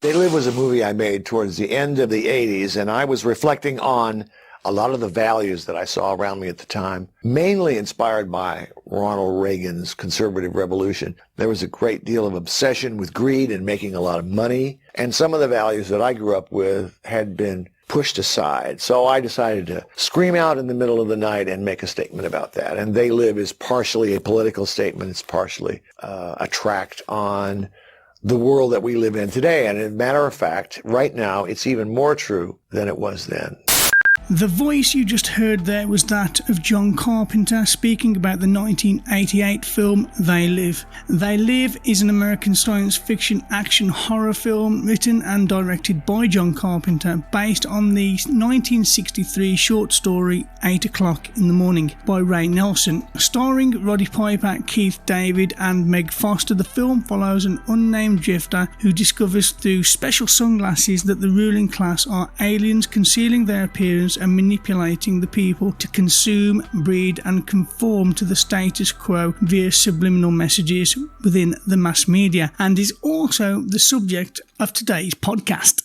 They Live was a movie I made towards the end of the 80s, and I was reflecting on a lot of the values that I saw around me at the time, mainly inspired by Ronald Reagan's conservative revolution. There was a great deal of obsession with greed and making a lot of money, and some of the values that I grew up with had been pushed aside. So I decided to scream out in the middle of the night and make a statement about that. And They Live is partially a political statement. It's partially a tract on the world that we live in today. And as a matter of fact, right now, it's even more true than it was then. The voice you just heard there was that of John Carpenter speaking about the 1988 film They Live. They Live is an American science fiction action horror film written and directed by John Carpenter based on the 1963 short story 8 O'Clock in the Morning by Ray Nelson. Starring Roddy Piper, Keith David and Meg Foster, the film follows an unnamed drifter who discovers through special sunglasses that the ruling class are aliens concealing their appearance and manipulating the people to consume, breed and conform to the status quo via subliminal messages within the mass media, and is also the subject of today's podcast.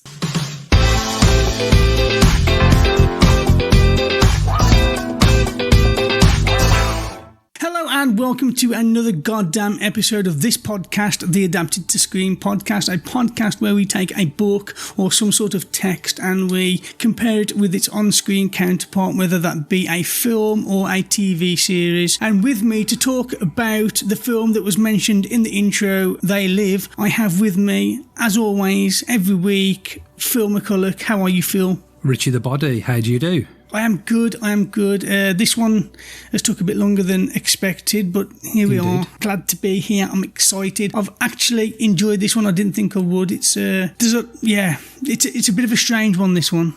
Hello and welcome to another goddamn episode of this podcast, the Adapted to Screen podcast, a podcast where we take a book or some sort of text and we compare it with its on-screen counterpart, whether that be a film or a TV series. And with me to talk about the film that was mentioned in the intro, They Live, I have with me, as always, every week, Phil McCulloch. How are you, Phil? Richie the Body, how do you do? I am good. This one has took a bit longer than expected, but here we are. Glad to be here. I'm excited. I've actually enjoyed this one. I didn't think I would. It's a bit of a strange one, this one.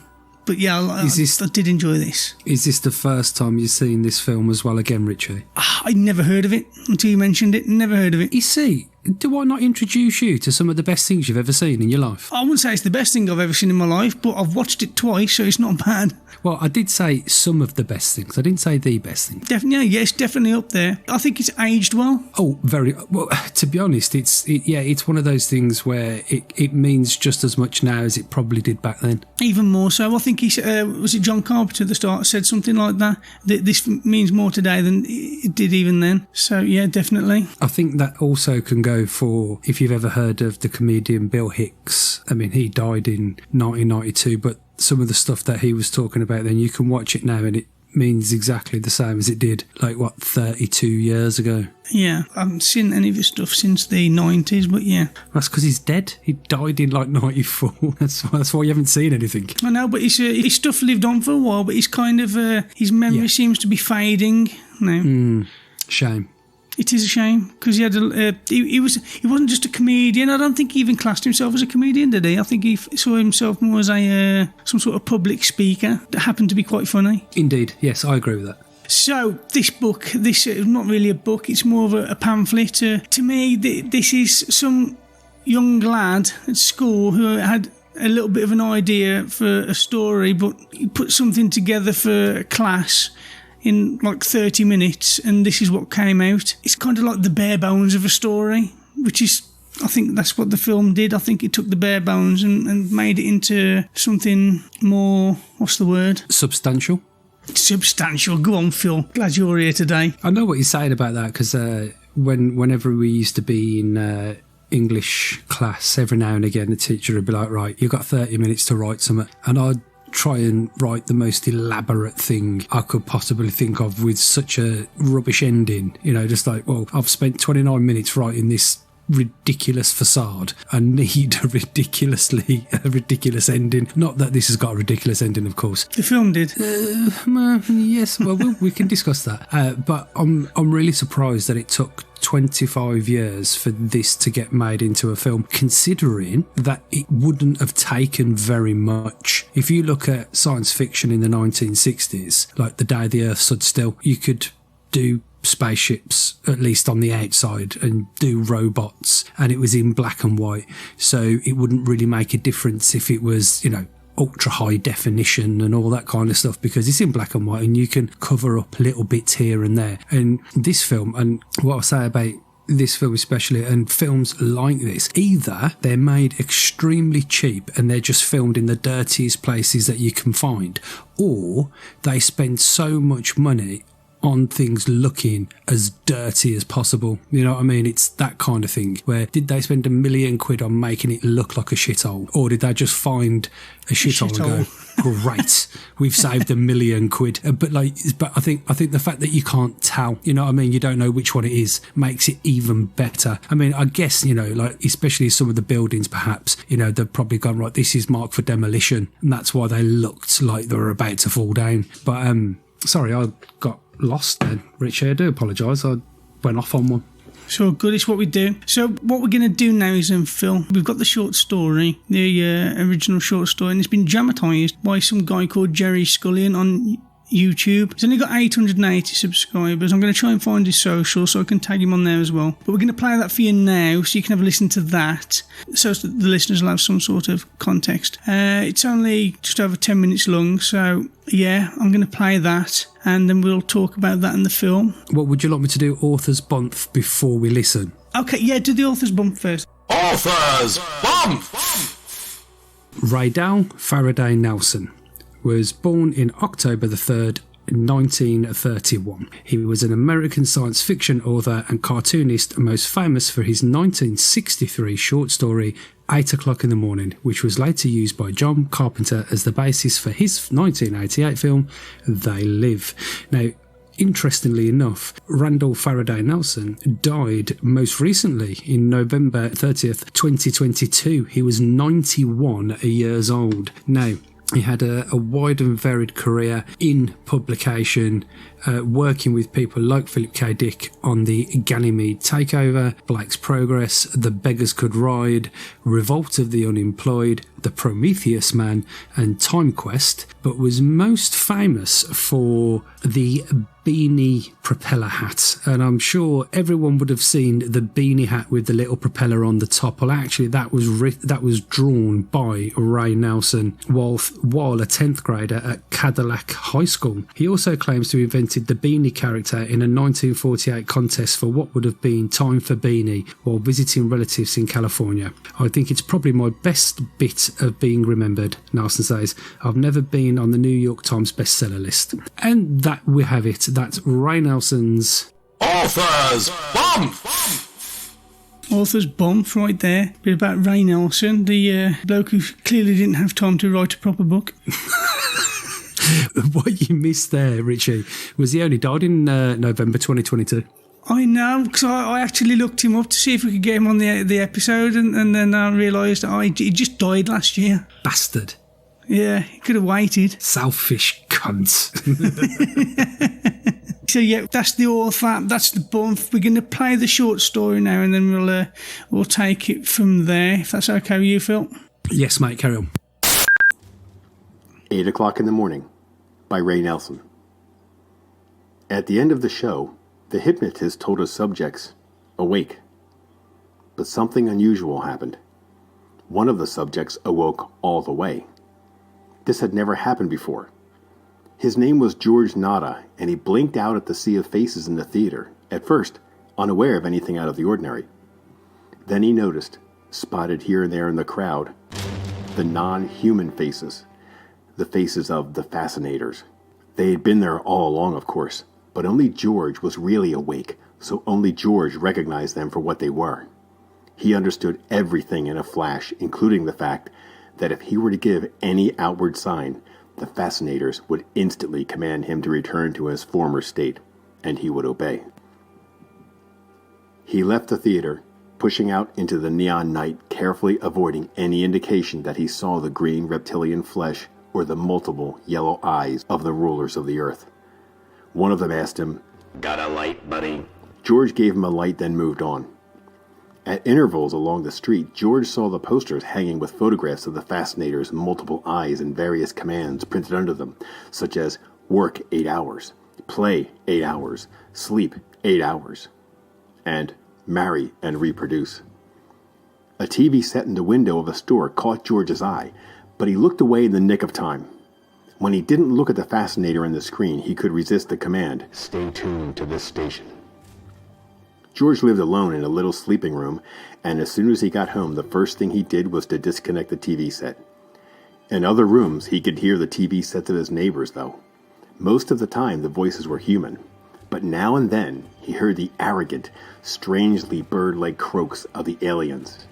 But yeah, I did enjoy this. Is this the first time you've seen this film as well again, Richie? I'd never heard of it until you mentioned it. Never heard of it. You see, do I not introduce you to some of the best things you've ever seen in your life? I wouldn't say it's the best thing I've ever seen in my life, but I've watched it twice, so it's not bad. Well, I did say some of the best things. I didn't say the best thing. Definitely, yeah, it's definitely up there. I think it's aged well. Oh, very well. To be honest, it's one of those things where it means just as much now as it probably did back then. Even more so. I think was it John Carpenter at the start said something like that. This means more today than it did even then. So yeah, definitely. I think that also can go for, if you've ever heard of the comedian Bill Hicks. I mean, he died in 1992, but some of the stuff that he was talking about then, you can watch it now and it means exactly the same as it did, 32 years ago. Yeah, I haven't seen any of his stuff since the 90s, but yeah. That's because he's dead. He died in 94. That's why you haven't seen anything. I know, but his stuff lived on for a while, but he's kind of, his memory seems to be fading now. Shame. It is a shame because he had he wasn't just a comedian. I don't think he even classed himself as a comedian, did he? I think he saw himself more as some sort of public speaker that happened to be quite funny. Indeed, yes, I agree with that. So this book, this is not really a book. It's more of a pamphlet. To me, this is some young lad at school who had a little bit of an idea for a story, but he put something together for a class in 30 minutes, and this is what came out. It's kind of like the bare bones of a story, which is, I think that's what the film did. I think it took the bare bones and made it into something more, what's the word? Substantial. Substantial. Go on, Phil. Glad you're here today. I know what you're saying about that, because whenever we used to be in English class, every now and again the teacher would be like, right, you've got 30 minutes to write something, and I'd try and write the most elaborate thing I could possibly think of with such a rubbish ending, just like, well, I've spent 29 minutes writing this ridiculous facade and need a ridiculous ending. Not that this has got a ridiculous ending, of course. The film did. Yes, well, we can discuss that. But I'm really surprised that it took 25 years for this to get made into a film, considering that it wouldn't have taken very much. If you look at science fiction in the 1960s, like The Day the Earth Stood Still, you could do spaceships, at least on the outside, and do robots, and it was in black and white, so it wouldn't really make a difference if it was, ultra high definition and all that kind of stuff, because it's in black and white and you can cover up little bits here and there. And this film, and what I'll say about this film especially, and films like this, either they're made extremely cheap and they're just filmed in the dirtiest places that you can find, or they spend so much money on things looking as dirty as possible. You know what I mean? It's that kind of thing where, did they spend £1 million on making it look like a shithole, or did they just find a shithole and go, great, we've saved £1 million? But I think the fact that you can't tell, you know what I mean, you don't know which one it is, makes it even better. I mean, I guess, you know, like especially some of the buildings, perhaps, you know, they've probably gone, right, this is marked for demolition, and that's why they looked like they were about to fall down. But sorry, I got lost then, Richie. I do apologise. I went off on one. So good, it's what we do. So what we're going to do now is, Phil, we've got the short story, the original short story, and it's been dramatised by some guy called Jerry Scullion on YouTube. He's only got 880 subscribers. I'm going to try and find his social so I can tag him on there as well. But we're going to play that for you now so you can have a listen to that, so the listeners will have some sort of context. It's only just over 10 minutes long, so yeah, I'm going to play that and then we'll talk about that in the film. What would you like me to do, author's bump, before we listen? Okay, yeah, do the author's bump first. Author's bump! Raydell Faraday Nelson was born in October the 3rd, 1931. He was an American science fiction author and cartoonist, most famous for his 1963 short story 8 o'clock in the morning, which was later used by John Carpenter as the basis for his 1988 film They Live. Now, interestingly enough, Randall Faraday Nelson died most recently in November 30th, 2022. He was 91 years old. Now, he had a wide and varied career in publication, working with people like Philip K. Dick on the Ganymede Takeover, Blake's Progress, The Beggars Could Ride, Revolt of the Unemployed, The Prometheus Man, and Time Quest, but was most famous for the beanie propeller hat. And I'm sure everyone would have seen the beanie hat with the little propeller on the top. Well, actually, that was drawn by Ray Nelson while a 10th grader at Cadillac High School. He also claims to have invented the beanie character in a 1948 contest for what would have been Time for Beanie while visiting relatives in California. I think it's probably my best bit of being remembered, Nelson says. I've never been on the New York Times bestseller list. And that we have it. That's Ray Nelson's Author's Bump! Author's bump right there. Bit about Ray Nelson, the bloke who clearly didn't have time to write a proper book. What you missed there, Richie, was he only died in November 2022. I know, because I actually looked him up to see if we could get him on the episode, and then I realised he just died last year. Bastard. Yeah, he could have waited. Selfish cunt. So yeah, that's the author, that's the bump. We're going to play the short story now, and then we'll take it from there, if that's okay with you, Phil. Yes, mate, carry on. 8 o'clock in the morning by Ray Nelson. At the end of the show, the hypnotist told his subjects, awake. But something unusual happened. One of the subjects awoke all the way. This had never happened before. His name was George Nada, and he blinked out at the sea of faces in the theater, at first unaware of anything out of the ordinary. Then he noticed, spotted here and there in the crowd, the non-human faces, the faces of the fascinators. They had been there all along, of course, but only George was really awake, so only George recognized them for what they were. He understood everything in a flash, including the fact that if he were to give any outward sign, the fascinators would instantly command him to return to his former state, and he would obey. He left the theater, pushing out into the neon night, carefully avoiding any indication that he saw the green reptilian flesh or the multiple yellow eyes of the rulers of the earth. One of them asked him, "Got a light, buddy?" George gave him a light, then moved on. At intervals along the street, George saw the posters hanging with photographs of the fascinators' multiple eyes and various commands printed under them, such as work 8 hours, play 8 hours, sleep 8 hours, and marry and reproduce. A TV set in the window of a store caught George's eye, but he looked away in the nick of time. When he didn't look at the fascinator on the screen, he could resist the command, "Stay tuned to this station." George lived alone in a little sleeping room, and as soon as he got home, the first thing he did was to disconnect the TV set. In other rooms, he could hear the TV sets of his neighbors, though. Most of the time, the voices were human, but now and then, he heard the arrogant, strangely bird-like croaks of the aliens.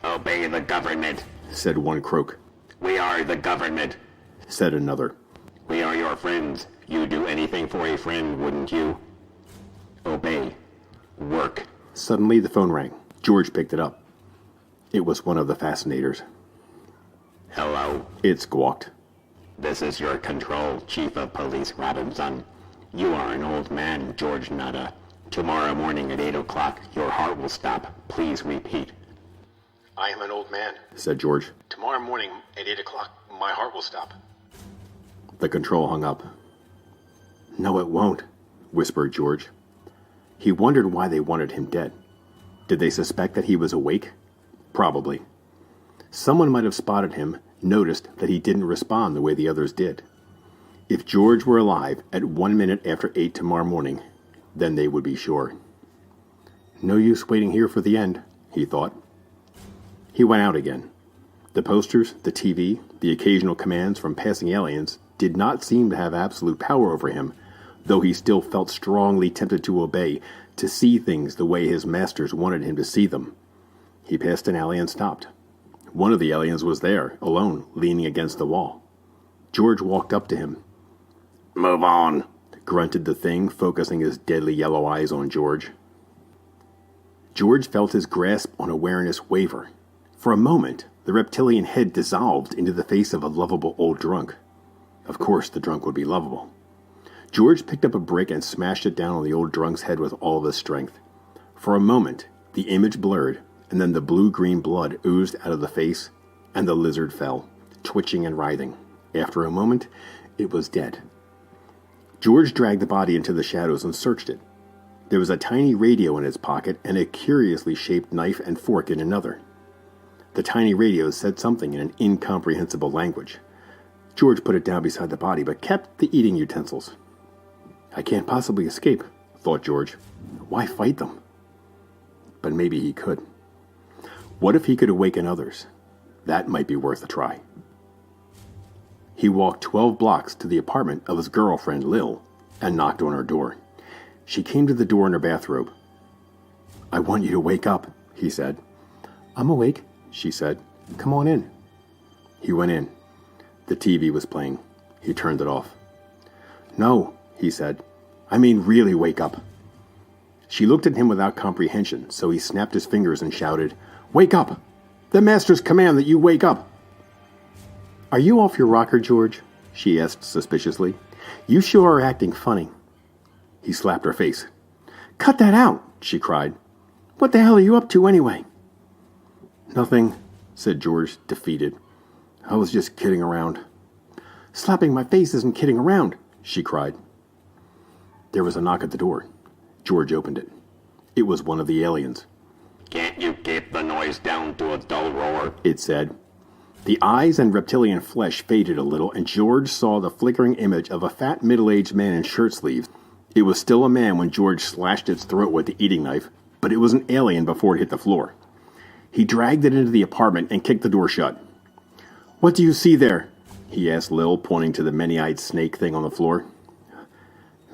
"Obey the government," said one croak. "We are the government." Said another. "We are your friends. You'd do anything for a friend, wouldn't you? Obey. Work." Suddenly the phone rang. George picked it up. It was one of the fascinators. "Hello. It squawked. This is your control, Chief of Police Robinson. You are an old man, George Nutter. Tomorrow morning at 8 o'clock, your heart will stop. Please repeat." "I am an old man," said George. "Tomorrow morning at 8 o'clock, my heart will stop." The control hung up. "No, it won't," whispered George. He wondered why they wanted him dead. Did they suspect that he was awake? Probably. Someone might have spotted him, noticed that he didn't respond the way the others did. If George were alive at 1 minute after 8 tomorrow morning, then they would be sure. No use waiting here for the end, he thought. He went out again. The posters, the TV, the occasional commands from passing aliens did not seem to have absolute power over him, though he still felt strongly tempted to obey, to see things the way his masters wanted him to see them. He passed an alley and stopped. One of the aliens was there, alone, leaning against the wall. George walked up to him. "Move on," grunted the thing, focusing his deadly yellow eyes on George. George felt his grasp on awareness waver. For a moment, the reptilian head dissolved into the face of a lovable old drunk. Of course, the drunk would be lovable. George picked up a brick and smashed it down on the old drunk's head with all of his strength. For a moment, the image blurred, and then the blue-green blood oozed out of the face, and the lizard fell, twitching and writhing. After a moment, it was dead. George dragged the body into the shadows and searched it. There was a tiny radio in its pocket and a curiously shaped knife and fork in another. The tiny radio said something in an incomprehensible language. George put it down beside the body, but kept the eating utensils. "I can't possibly escape," thought George. "Why fight them?" But maybe he could. What if he could awaken others? That might be worth a try. He walked 12 blocks to the apartment of his girlfriend, Lil, and knocked on her door. She came to the door in her bathrobe. "I want you to wake up," he said. "I'm awake," she said. "Come on in." He went in. The TV was playing. He turned it off. "No," he said. "I mean really wake up." She looked at him without comprehension, so he snapped his fingers and shouted, "Wake up! The master's command that you wake up!" "Are you off your rocker, George?" she asked suspiciously. "You sure are acting funny." He slapped her face. "Cut that out!" she cried. "What the hell are you up to anyway?" "Nothing," said George, defeated. "I was just kidding around." "Slapping my face isn't kidding around," she cried. There was a knock at the door. George opened it. It was one of the aliens. "Can't you keep the noise down to a dull roar?" it said. The eyes and reptilian flesh faded a little, and George saw the flickering image of a fat middle-aged man in shirt sleeves. It was still a man when George slashed its throat with the eating knife, but it was an alien before it hit the floor. He dragged it into the apartment and kicked the door shut. "What do you see there?" he asked Lil, pointing to the many-eyed snake thing on the floor.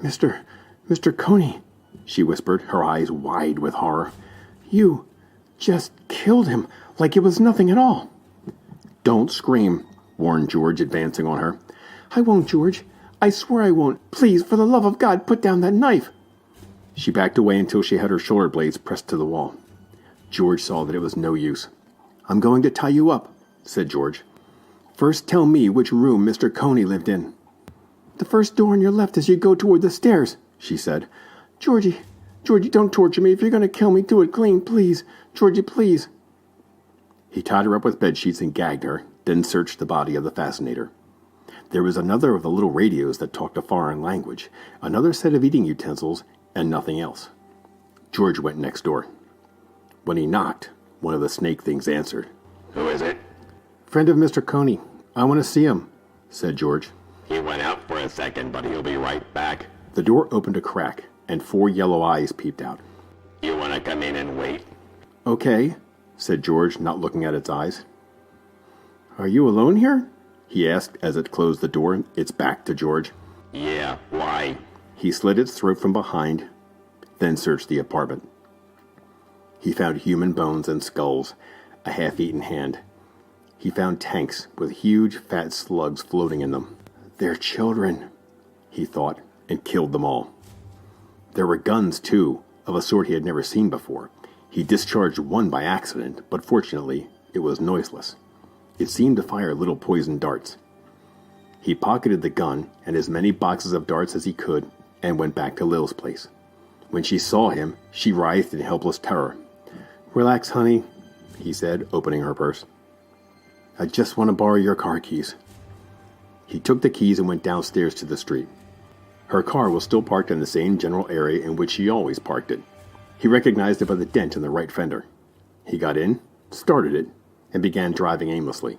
Mr. Coney," she whispered, her eyes wide with horror. "You just killed him like it was nothing at all." "Don't scream," warned George, advancing on her. "I won't, George. I swear I won't. Please, for the love of God, put down that knife." She backed away until she had her shoulder blades pressed to the wall. George saw that it was no use. "I'm going to tie you up," said George. "First tell me which room Mr. Coney lived in." "The first door on your left as you go toward the stairs," she said. Georgie, don't torture me. If you're going to kill me, do it clean, please. Georgie, please." He tied her up with bedsheets and gagged her, then searched the body of the fascinator. There was another of the little radios that talked a foreign language, another set of eating utensils, and nothing else. George went next door. When he knocked, one of the snake things answered. "Who is it?" "Friend of Mr. Coney. I want to see him," said George. "He went out for a second, but he'll be right back." The door opened a crack, and 4 yellow eyes peeped out. You want to come in and wait? Okay, said George, not looking at its eyes. Are you alone here? He asked as it closed the door, its back to George. Yeah, why? He slit its throat from behind, then searched the apartment. He found human bones and skulls, a half-eaten hand. He found tanks with huge, fat slugs floating in them. They're children, he thought, and killed them all. There were guns, too, of a sort he had never seen before. He discharged one by accident, but fortunately, it was noiseless. It seemed to fire little poison darts. He pocketed the gun and as many boxes of darts as he could and went back to Lil's place. When she saw him, she writhed in helpless terror. Relax, honey, he said, opening her purse. I just want to borrow your car keys. He took the keys and went downstairs to the street. Her car was still parked in the same general area in which she always parked it. He recognized it by the dent in the right fender. He got in, started it, and began driving aimlessly.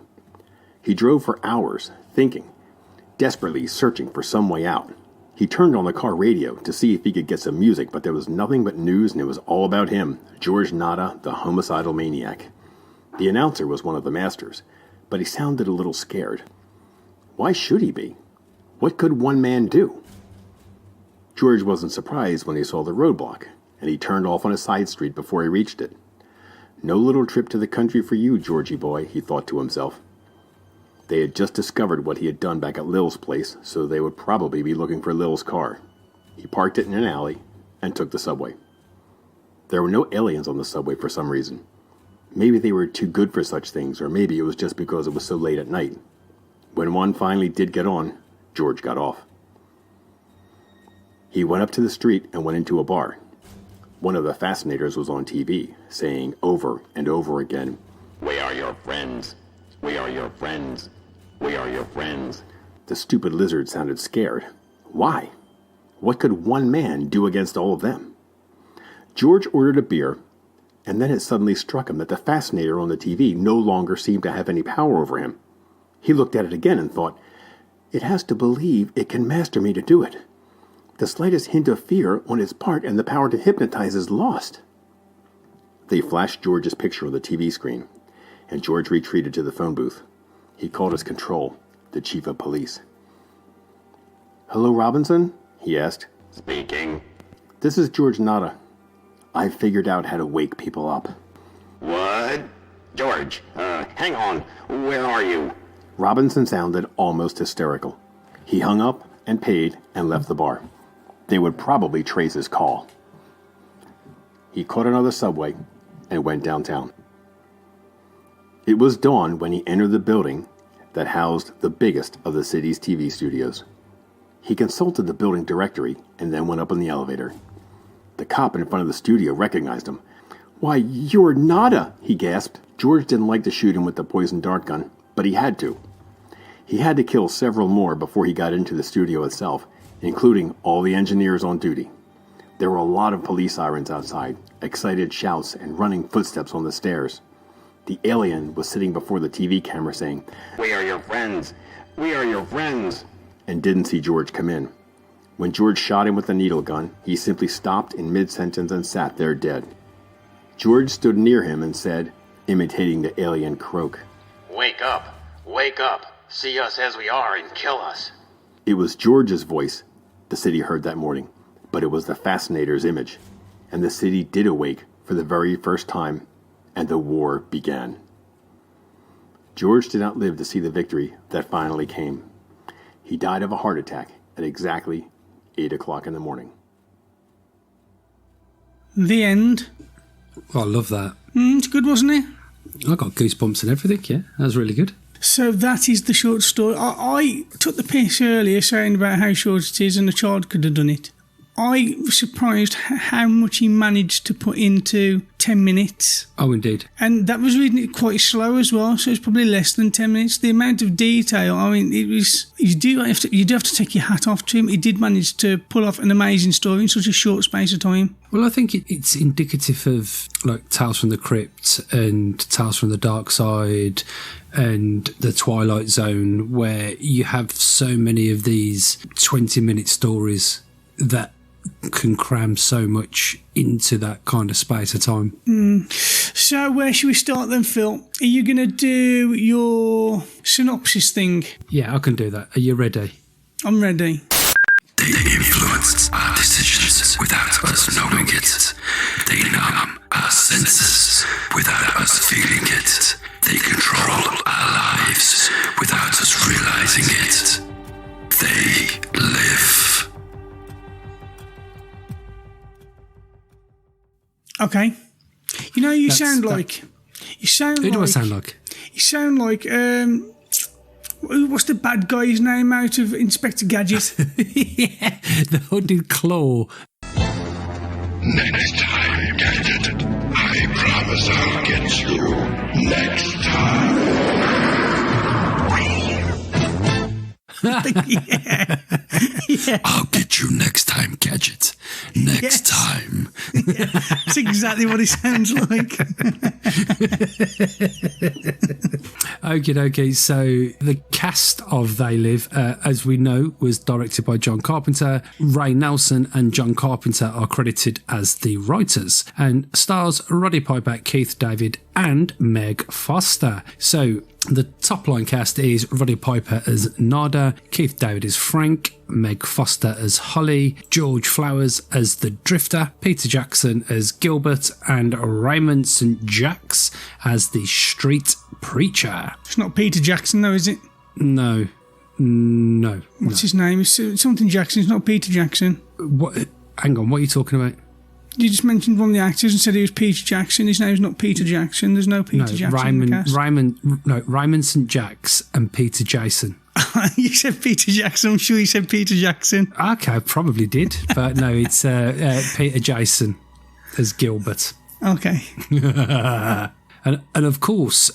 He drove for hours, thinking, desperately searching for some way out. He turned on the car radio to see if he could get some music, but there was nothing but news, and it was all about him, George Nada, the homicidal maniac. The announcer was one of the masters, but he sounded a little scared. Why should he be? What could one man do? George wasn't surprised when he saw the roadblock, and he turned off on a side street before he reached it. No little trip to the country for you, Georgie boy, he thought to himself. They had just discovered what he had done back at Lil's place, so they would probably be looking for Lil's car. He parked it in an alley and took the subway. There were no aliens on the subway for some reason. Maybe they were too good for such things, or maybe it was just because it was so late at night. When one finally did get on, George got off. He went up to the street and went into a bar. One of the fascinators was on TV, saying over and over again, We are your friends. We are your friends. We are your friends. The stupid lizard sounded scared. Why? What could one man do against all of them? George ordered a beer, and then it suddenly struck him that the fascinator on the TV no longer seemed to have any power over him. He looked at it again and thought, it has to believe it can master me to do it. The slightest hint of fear on its part and the power to hypnotize is lost. They flashed George's picture on the TV screen, and George retreated to the phone booth. He called his control, the chief of police. Hello, Robinson? He asked. Speaking. This is George Nada. I've figured out how to wake people up. What? George, hang on. Where are you? Robinson sounded almost hysterical. He hung up and paid and left the bar. They would probably trace his call. He caught another subway and went downtown. It was dawn when he entered the building that housed the biggest of the city's TV studios. He consulted the building directory and then went up in the elevator. The cop in front of the studio recognized him. Why, you're Nada, he gasped. George didn't like to shoot him with the poison dart gun, but he had to. He had to kill several more before he got into the studio itself, including all the engineers on duty. There were a lot of police sirens outside, excited shouts, and running footsteps on the stairs. The alien was sitting before the TV camera saying, We are your friends. We are your friends. And didn't see George come in. When George shot him with the needle gun, he simply stopped in mid-sentence and sat there dead. George stood near him and said, imitating the alien croak, Wake up! Wake up! See us as we are and kill us! It was George's voice the city heard that morning, but it was the fascinator's image, and the city did awake for the very first time, and the war began. George did not live to see the victory that finally came. He died of a heart attack at exactly 8 o'clock in the morning. The end. Oh, I love that. It's good, wasn't it? I got goosebumps and everything, yeah. That was really good. So that is the short story. I took the piss earlier saying about how short it is and a child could have done it. I was surprised how much he managed to put into 10 minutes. Oh, indeed. And that was reading it quite slow as well, so it's probably less than 10 minutes. The amount of detail, I mean, it was... You do have to take your hat off to him. He did manage to pull off an amazing story in such a short space of time. Well, I think it's indicative of, like, Tales from the Crypt and Tales from the Dark Side and the Twilight Zone, where you have so many of these 20-minute stories that can cram so much into that kind of space of time. So where should we start then, Phil? Are you going to do your synopsis thing? Yeah, I can do that. Are you ready? I'm ready. They influence our decisions without us knowing it. They numb our senses without us feeling it. They control our lives without us realizing it. They live. Okay. You know, you sound like... Who do I sound like? You sound like... what's the bad guy's name out of Inspector Gadget? Yeah, the Hooded Claw. Next time, Gadget. I promise I'll get you next time. Yeah. I'll get you next time, Gadget. Next time. Yeah, that's exactly what it sounds like. Okay. So the cast of They Live, as we know, was directed by John Carpenter. Ray Nelson and John Carpenter are credited as the writers, and stars Roddy Piper, Keith David, and Meg Foster. So the top line cast is Roddy Piper as Nada, Keith David as Frank, Meg Foster as Holly, George Flowers as the Drifter, Peter Jackson as Gilbert, and Raymond St. Jacques as the Street Preacher. It's not Peter Jackson, though, is it? No. What's his name? It's something Jackson. It's not Peter Jackson. What? Hang on, what are you talking about? You just mentioned one of the actors and said he was Peter Jackson. His name's not Peter Jackson. There's no Peter Jackson in the cast. Raymond St. Jacques and Peter Jason. You said Peter Jackson. I'm sure you said Peter Jackson. Okay, I probably did, but no, it's Peter Jason as Gilbert. Okay. and of course,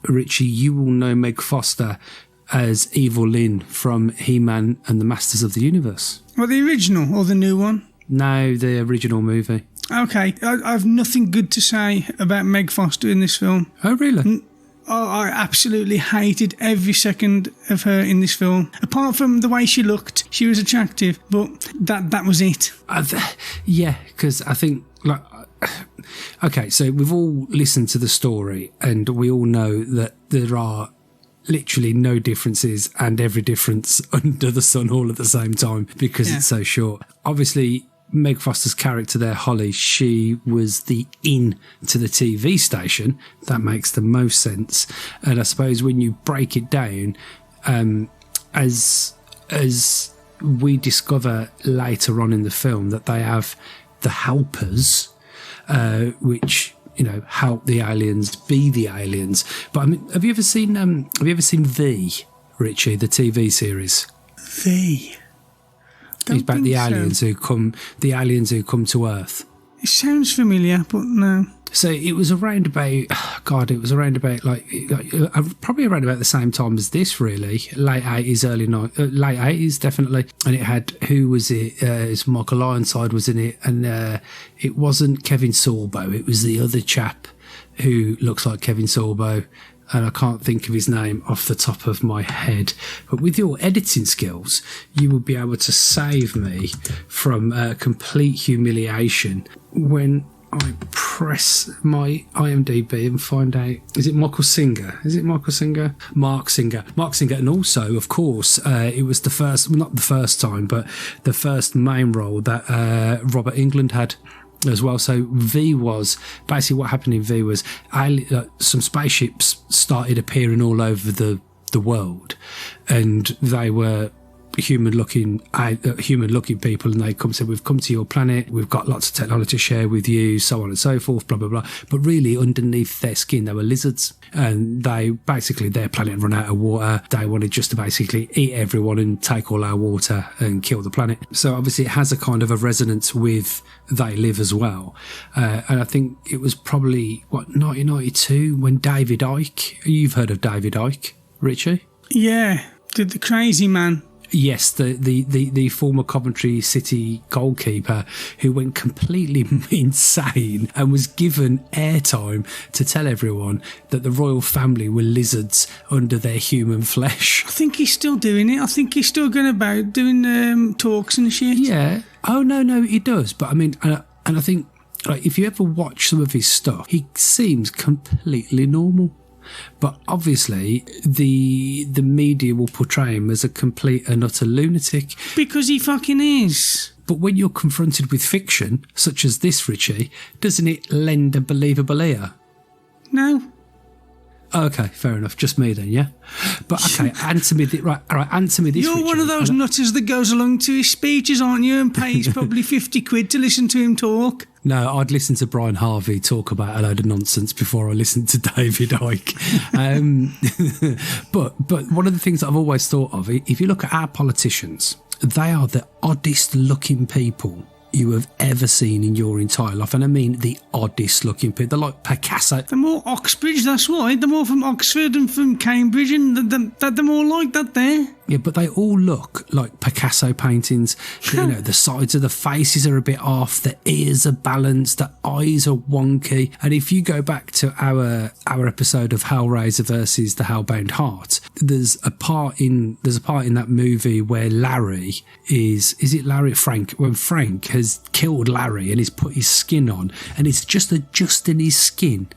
Richie, you will know Meg Foster as Evil Lynn from He-Man and the Masters of the Universe. Well, the original or the new one? No, the original movie. Okay, I have nothing good to say about Meg Foster in this film. Oh, really? I absolutely hated every second of her in this film. Apart from the way she looked, she was attractive, but that was it. Yeah, because I think, like, okay, so we've all listened to the story and we all know that there are literally no differences and every difference under the sun all at the same time because it's so short. Obviously, Meg Foster's character there, Holly, she was the in to the TV station. That makes the most sense. And I suppose when you break it down, as we discover later on in the film that they have the helpers, which, you know, help the aliens be the aliens. But I mean, have you ever seen V, Richie, the TV series? V. It's about the aliens who come to Earth. It sounds familiar, but no. So it was around about, probably around about the same time as this, really. Late 80s, late 80s, definitely. And it had, who was it? It's Michael Ironside was in it. And it wasn't Kevin Sorbo. It was the other chap who looks like Kevin Sorbo. And I can't think of his name off the top of my head. But with your editing skills, you will be able to save me from complete humiliation when I press my IMDb and find out, is it Michael Singer? Mark Singer. And also, of course, it was the first, well, not the first time, but the first main role that Robert England had as well. So V was basically, what happened in V was some spaceships started appearing all over the world, and they were human looking people, and they said, we've come to your planet, we've got lots of technology to share with you, so on and so forth, blah blah blah. But really underneath their skin they were lizards, and they basically, their planet had run out of water. They wanted just to basically eat everyone and take all our water and kill the planet. So obviously it has a kind of a resonance with They Live as well. And I think it was probably 1992 when David Icke, you've heard of David Icke, Richie? Yeah, the crazy man Yes, the former Coventry City goalkeeper who went completely insane and was given airtime to tell everyone that the royal family were lizards under their human flesh. I think he's still doing it. I think he's still going about doing talks and shit. Yeah. Oh, no, he does. But I mean, and I think, like, if you ever watch some of his stuff, he seems completely normal. But obviously, the media will portray him as a complete and utter lunatic. Because he fucking is. But when you're confronted with fiction, such as this, Richie, doesn't it lend a believable ear? No. Okay, fair enough. Just me then, yeah? But okay, answer me this, You're Richie. one of those nutters that goes along to his speeches, aren't you? And pays probably 50 quid to listen to him talk. No, I'd listen to Brian Harvey talk about a load of nonsense before I listened to David Icke. But one of the things that I've always thought of, if you look at our politicians, they are the oddest looking people you have ever seen in your entire life. And I mean the oddest looking people. They're like Picasso. They're more Oxbridge, that's why. They're more from Oxford and from Cambridge, and they're more like that there. Yeah, but they all look like Picasso paintings. You know, the sides of the faces are a bit off, the ears are balanced, the eyes are wonky. And if you go back to our episode of Hellraiser versus the Hellbound Heart, there's a part in that movie where Larry is it Larry Frank? When Frank has killed Larry and he's put his skin on, and it's just adjusting his skin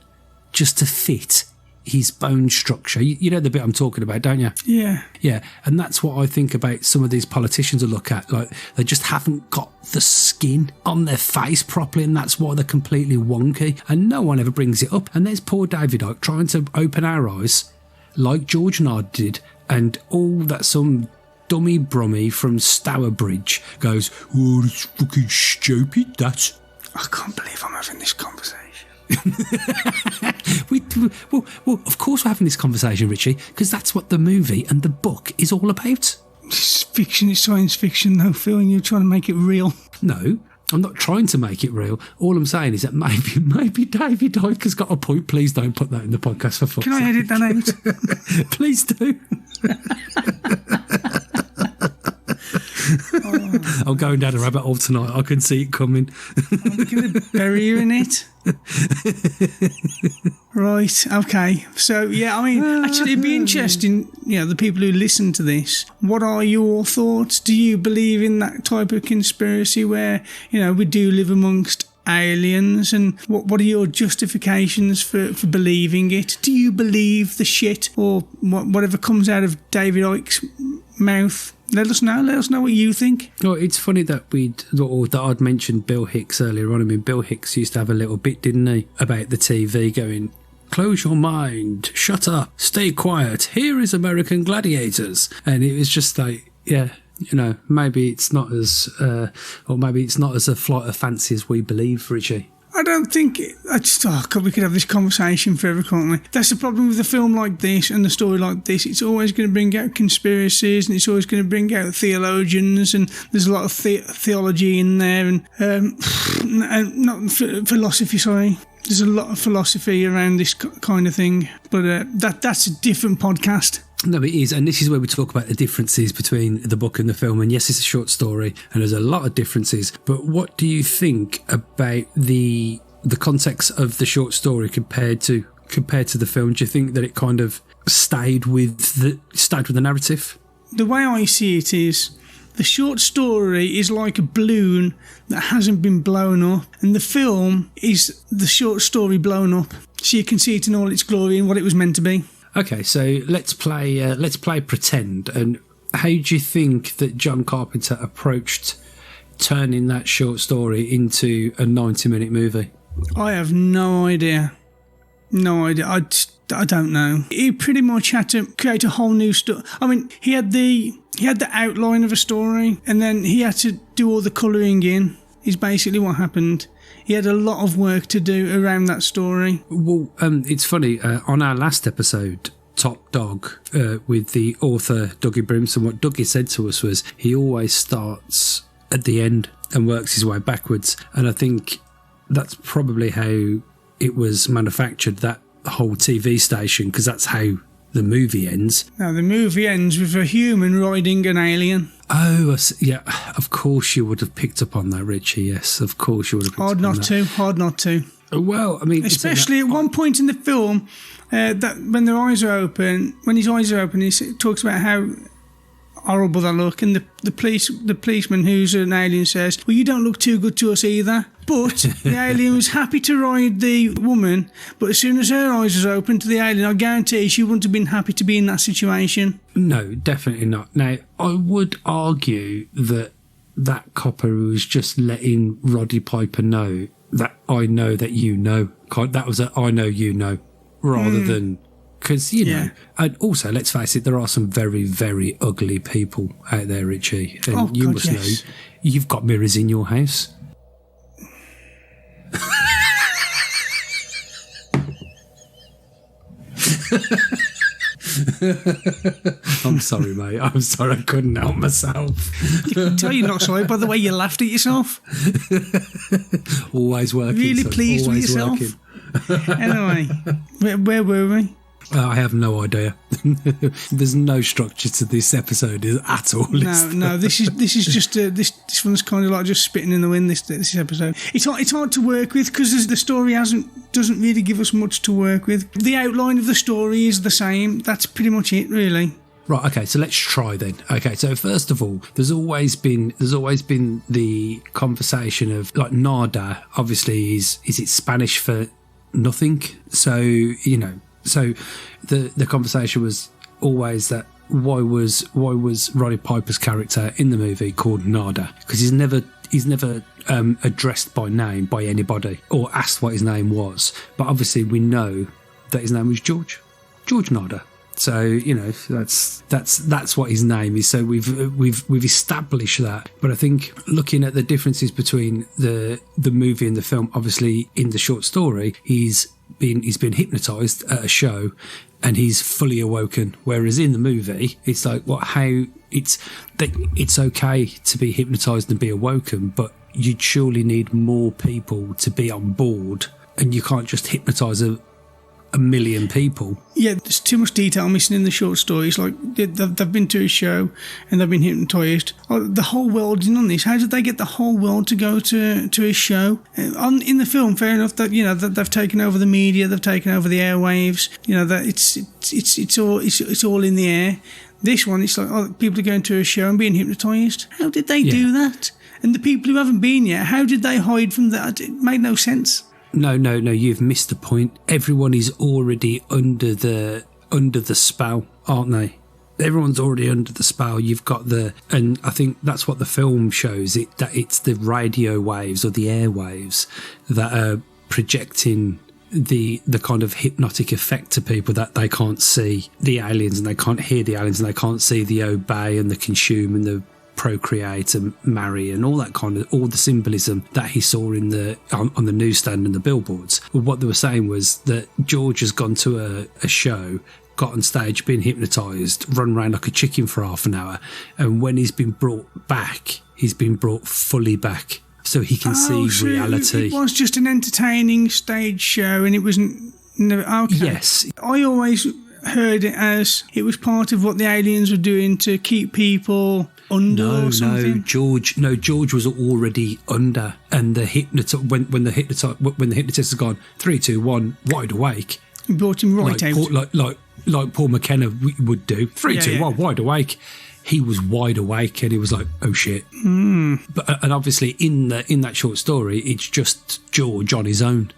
just to fit his bone structure. You know the bit I'm talking about, don't you? Yeah. Yeah, and that's what I think about some of these politicians I look at. Like, they just haven't got the skin on their face properly, and that's why they're completely wonky, and no one ever brings it up. And there's poor David Icke trying to open our eyes like George Nard did, and all that some dummy brummy from Stourbridge goes, oh, it's fucking stupid, that's... I can't believe I'm having this conversation. well, of course we're having this conversation, Richie, because that's what the movie and the book is all about. It's fiction, it's science fiction, though, Phil, and you're trying to make it real. No, I'm not trying to make it real. All I'm saying is that maybe David Icke has got a point. Please don't put that in the podcast for fuck's sake. Can I edit that out? Please do. I'm going down a rabbit hole tonight. I can see it coming. I'm going to bury you in it. Right, okay. So, yeah, I mean, actually, it'd be interesting, the people who listen to this, what are your thoughts? Do you believe in that type of conspiracy where, we do live amongst aliens, and what are your justifications for believing it? Do you believe the shit or whatever comes out of David Icke's mouth? Let us know what you think. Oh, it's funny that I'd mentioned Bill Hicks earlier on. I mean, Bill Hicks used to have a little bit, didn't he, about the TV going, close your mind, shut up, stay quiet, here is American Gladiators. And it was just like, yeah, maybe it's not as a flight of fancy as we believe, Richie. I don't think... we could have this conversation forever, can't we? That's the problem with a film like this and a story like this. It's always going to bring out conspiracies, and it's always going to bring out theologians, and there's a lot of theology in there, and not philosophy, sorry. There's a lot of philosophy around this kind of thing, but that's a different podcast. No, it is, and this is where we talk about the differences between the book and the film. And yes, it's a short story, and there's a lot of differences. But what do you think about the context of the short story compared to the film? Do you think that it kind of stayed with the narrative? The way I see it is, the short story is like a balloon that hasn't been blown up, and the film is the short story blown up, so you can see it in all its glory and what it was meant to be. Okay, so let's play pretend. And how do you think that John Carpenter approached turning that short story into a 90-minute movie? I have no idea. No idea. I don't know. He pretty much had to create a whole new story. I mean, he had the outline of a story, and then he had to do all the colouring in, is basically what happened. He had a lot of work to do around that story. Well, it's funny, on our last episode, Top Dog, with the author Dougie Brimson, what Dougie said to us was he always starts at the end and works his way backwards. And I think that's probably how it was manufactured, that whole TV station, because that's how the movie ends. Now, the movie ends with a human riding an alien. Oh, yeah, of course you would have picked up on that, Richie. Yes, of course you would have picked up on that. Hard not to. Well, I mean... Especially at one point in the film, that when their eyes are open, when his eyes are open, he talks about how horrible they look, and the policeman who's an alien says, well, you don't look too good to us either. But the alien was happy to ride the woman, but as soon as her eyes was open to the alien, I guarantee she wouldn't have been happy to be in that situation. No, definitely not. Now, I would argue that copper was just letting Roddy Piper know that I know that you know. That was a I know you know, rather than... Because, you know, and also, let's face it, there are some very, very ugly people out there, Richie. And you must know, you've got mirrors in your house. I'm sorry, mate. I'm sorry, I couldn't help myself. You can tell you're not sorry by the way you laughed at yourself. Always working. Really pleased with yourself. Anyway, where were we? I have no idea. There's no structure to this episode at all. No. This is just this one's kind of like just spitting in the wind. This episode. It's hard to work with because the story doesn't really give us much to work with. The outline of the story is the same. That's pretty much it, really. Right, okay, so let's try then. Okay, so first of all, there's always been the conversation of like nada. Obviously, is it Spanish for nothing? So you know. So the conversation was always that why was Roddy Piper's character in the movie called Nada? Because he's never addressed by name by anybody or asked what his name was. But obviously we know that his name was George Nada. So you know that's what his name is. So we've established that. But I think looking at the differences between the movie and the film, obviously in the short story he's been hypnotized at a show and he's fully awoken, whereas in the movie it's like it's okay to be hypnotized and be awoken, but you'd surely need more people to be on board, and you can't just hypnotize a million people. Yeah, there's too much detail missing in the short stories. Like they've been to a show and they've been hypnotised. The whole world's in on this. How did they get the whole world to go to a show? In the film, fair enough that that they've taken over the media, they've taken over the airwaves. You know that it's all in the air. This one, it's like people are going to a show and being hypnotised. How did they do that? And the people who haven't been yet, how did they hide from that? It made no sense. No, you've missed the point. Everyone is already under the spell, aren't they? Everyone's already under the spell. You've got and I think that's what the film shows, that it's the radio waves or the air waves that are projecting the kind of hypnotic effect to people, that they can't see the aliens and they can't hear the aliens and they can't see the obey and the consume and the procreate and marry and all that kind of, all the symbolism that he saw in on the newsstand and the billboards. Well, what they were saying was that George has gone to a show, got on stage, been hypnotised, run around like a chicken for half an hour, and when he's been brought back, he's been brought fully back so he can see reality. It was just an entertaining stage show and it wasn't... Okay. Yes. I always heard it as it was part of what the aliens were doing to keep people under or something. George was already under, and the when the hypnotist has gone 3, 2, 1, wide awake, he brought him right out like Paul McKenna would do. 3, 2, 1, wide awake. He was wide awake and he was like, oh shit. But and obviously in that short story it's just George on his own.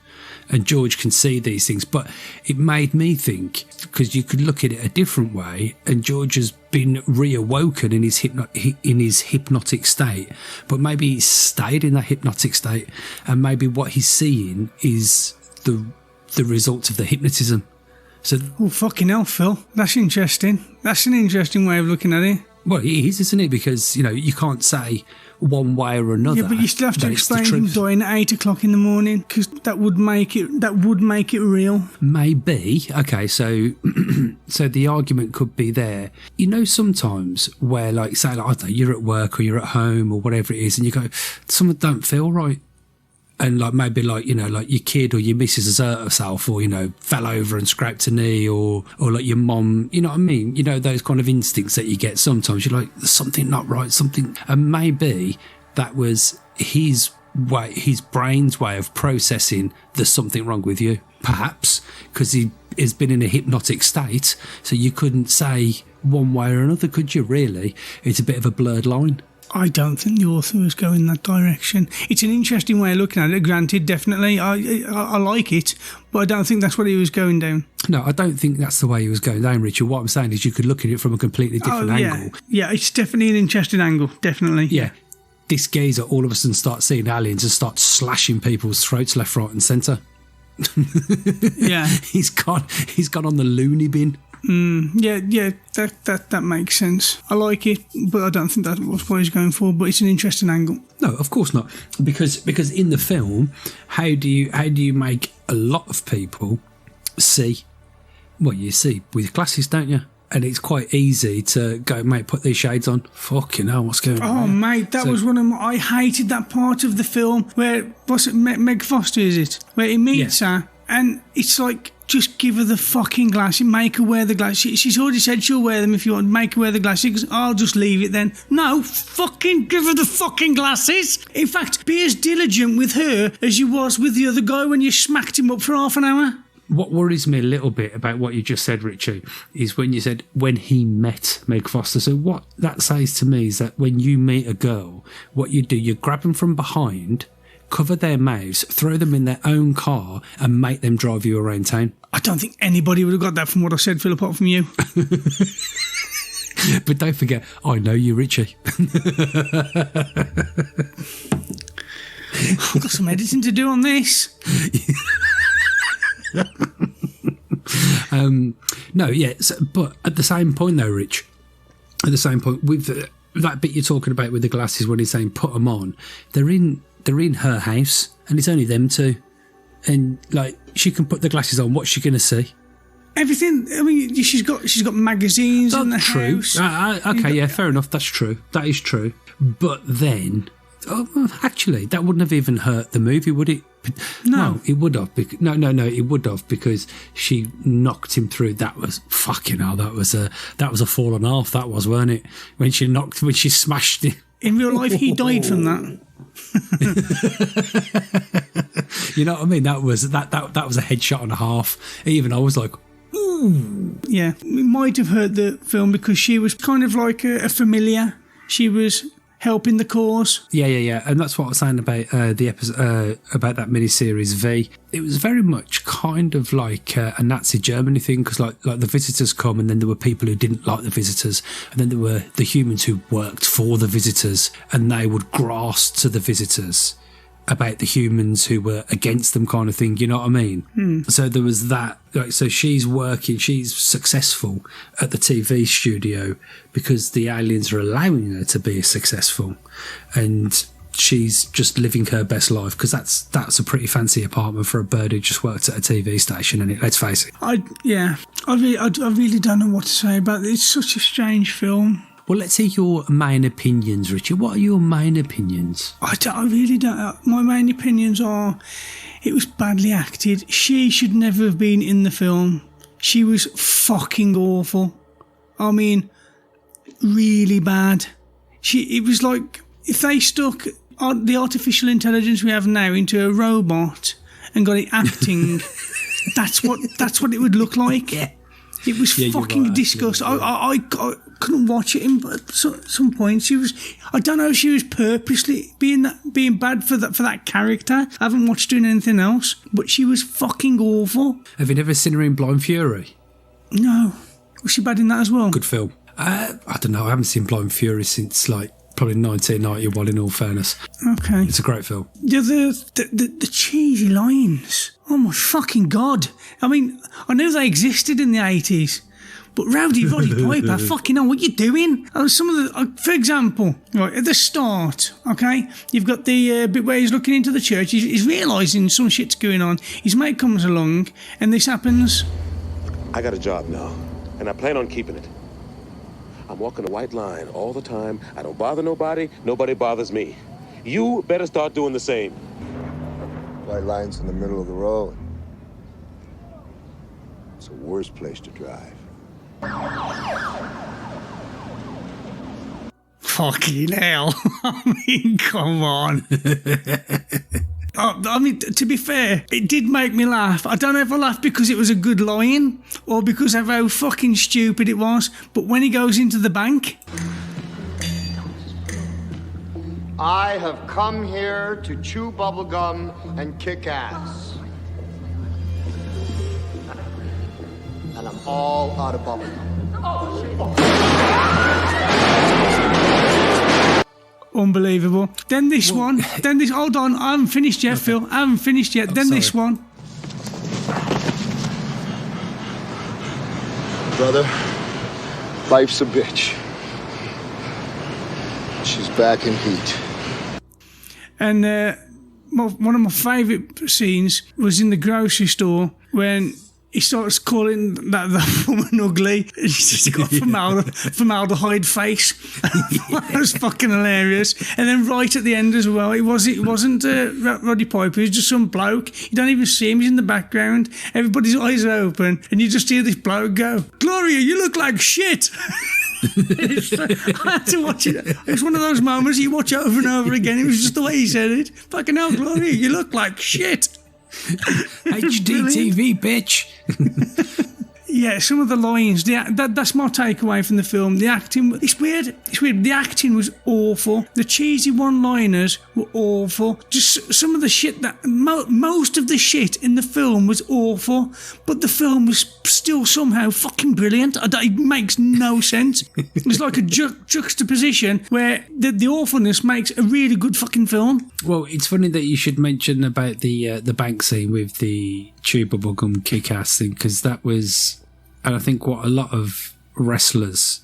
And George can see these things, but it made me think, because you could look at it a different way, and George has been reawoken in his hypnotic state, but maybe he's stayed in that hypnotic state, and maybe what he's seeing is the results of the hypnotism. So, oh fucking hell, Phil, that's interesting. That's an interesting way of looking at it. Well, it is, isn't it? Because you can't say one way or another. Yeah, but you still have to explain him dying at 8 o'clock in the morning, because that would make it real. Maybe. Okay, so so the argument could be there. Sometimes where, like, say, like, I don't know, you're at work or you're at home or whatever it is, and you go, something don't feel right. and like maybe like, you know, like your kid or your missus has hurt herself, or, you know, fell over and scraped a knee, or like your mom, you know what I mean? You know, those kind of instincts that you get sometimes. You're like, there's something not right, something. And maybe that was his brain's way of processing there's something wrong with you. Perhaps because he has been in a hypnotic state, so you couldn't say one way or another, could you, really? It's a bit of a blurred line. I don't think the author was going that direction. It's an interesting way of looking at it, granted, definitely. I like it, but I don't think that's what he was going down. No, I don't think that's the way he was going down, Richard. What I'm saying is you could look at it from a completely different angle. Yeah, it's definitely an interesting angle, definitely. Yeah. This geezer all of a sudden starts seeing aliens and starts slashing people's throats left, right and centre. Yeah. He's gone on the loony bin. Yeah, that makes sense. I like it, but I don't think that was what he's going for. But it's an interesting angle. No, of course not, because in the film, how do you make a lot of people see? Well, you see with glasses, don't you? And it's quite easy to go, mate, put these shades on. Fucking hell, what's going on? Oh, mate, that was one of my... I hated that part of the film where... What's it? Meg Foster, is it? Where he meets her, and it's like, just give her the fucking glasses, make her wear the glasses. She's already said she'll wear them if you want, make her wear the glasses. He goes, I'll just leave it then. No, fucking give her the fucking glasses. In fact, be as diligent with her as you was with the other guy when you smacked him up for half an hour. What worries me a little bit about what you just said, Richie, is when you said when he met Meg Foster. So what that says to me is that when you meet a girl, what you do, you grab them from behind, cover their mouths, throw them in their own car and make them drive you around town. I don't think anybody would have got that from what I said, Phil, apart from you. But don't forget, I know you, Richie. I've got some editing to do on this. No, yeah, but at the same point though, Rich, at the same point with that bit you're talking about with the glasses when he's saying put them on, they're in her house and it's only them two, and like she can put the glasses on. What's she going to see? Everything. I mean, she's got magazines in the house. Okay, yeah, fair enough. That's true. That is true. But then, actually, that wouldn't have even hurt the movie, would it? No, it would have. No, it would have, because she knocked him through. That was fucking hell. That was a fall and a half. That was, weren't it? When she smashed it. In real life, he died from that. You know what I mean? That was a headshot and a half. Even I was like, ooh. Yeah, it might have hurt the film because she was kind of like a familiar. She was helping the cause. Yeah. And that's what I was saying about the episode, about that miniseries V. It was very much kind of like a Nazi Germany thing, because like the visitors come, and then there were people who didn't like the visitors, and then there were the humans who worked for the visitors, and they would grass to the visitors about the humans who were against them, kind of thing. You know what I mean? So there was that. Like, so she's successful at the TV studio because the aliens are allowing her to be successfly, and she's just living her best life, because that's a pretty fancy apartment for a bird who just worked at a TV station. And let's face it, I really don't know what to say about it. It's such a strange film. Well, let's hear your main opinions, Richard. What are your main opinions? I really don't. My main opinions are, it was badly acted. She should never have been in the film. She was fucking awful. I mean, really bad. It was like if they stuck the artificial intelligence we have now into a robot and got it acting. that's what it would look like. Yeah. It was fucking disgusting. I couldn't watch it at some point. She was, I don't know if she was purposely being bad for that character. I haven't watched her in anything else, but she was fucking awful. Have you never seen her in Blind Fury? No. Was she bad in that as well? Good film. I don't know. I haven't seen Blind Fury since probably 1991, in all fairness. Okay. It's a great film. The cheesy lines. Oh my fucking God. I mean, I knew they existed in the 80s, but Roddy Piper, fucking hell, what you doing? Some of the, for example, right at the start, okay, you've got the bit where he's looking into the church. He's realising some shit's going on. His mate comes along, and this happens. I got a job now, and I plan on keeping it. I'm walking a white line all the time. I don't bother nobody. Nobody bothers me. You better start doing the same. White line's in the middle of the road. It's the worst place to drive. Fucking hell. I mean, come on. I mean, to be fair, it did make me laugh. I don't know if I laughed because it was a good line or because of how fucking stupid it was, but when he goes into the bank... I have come here to chew bubblegum and kick ass. And I'm all out of bubblegum. Unbelievable. Then this one. Hold on, I haven't finished yet, Phil. I haven't finished yet. Then this one. Brother, life's a bitch. She's back in heat. And one of my favourite scenes was in the grocery store when he starts calling that woman ugly. She's just got formaldehyde face. That was fucking hilarious. And then right at the end as well, it wasn't Roddy Piper. It was just some bloke. You don't even see him. He's in the background. Everybody's eyes are open, and you just hear this bloke go, "Gloria, you look like shit." I had to watch it. It was one of those moments you watch over and over again. It was just the way he said it. Fucking hell, Gloria, you look like shit. HDTV, bitch. Yeah, some of the lines, that's my takeaway from the film. The acting, it's weird. The acting was awful. The cheesy one-liners were awful. Just some of the shit most of the shit in the film was awful, but the film was still somehow fucking brilliant. It makes no sense. It's like a juxtaposition where the awfulness makes a really good fucking film. Well, it's funny that you should mention about the bank scene with the chew bubblegum kick-ass thing, because that was... And I think what a lot of wrestlers,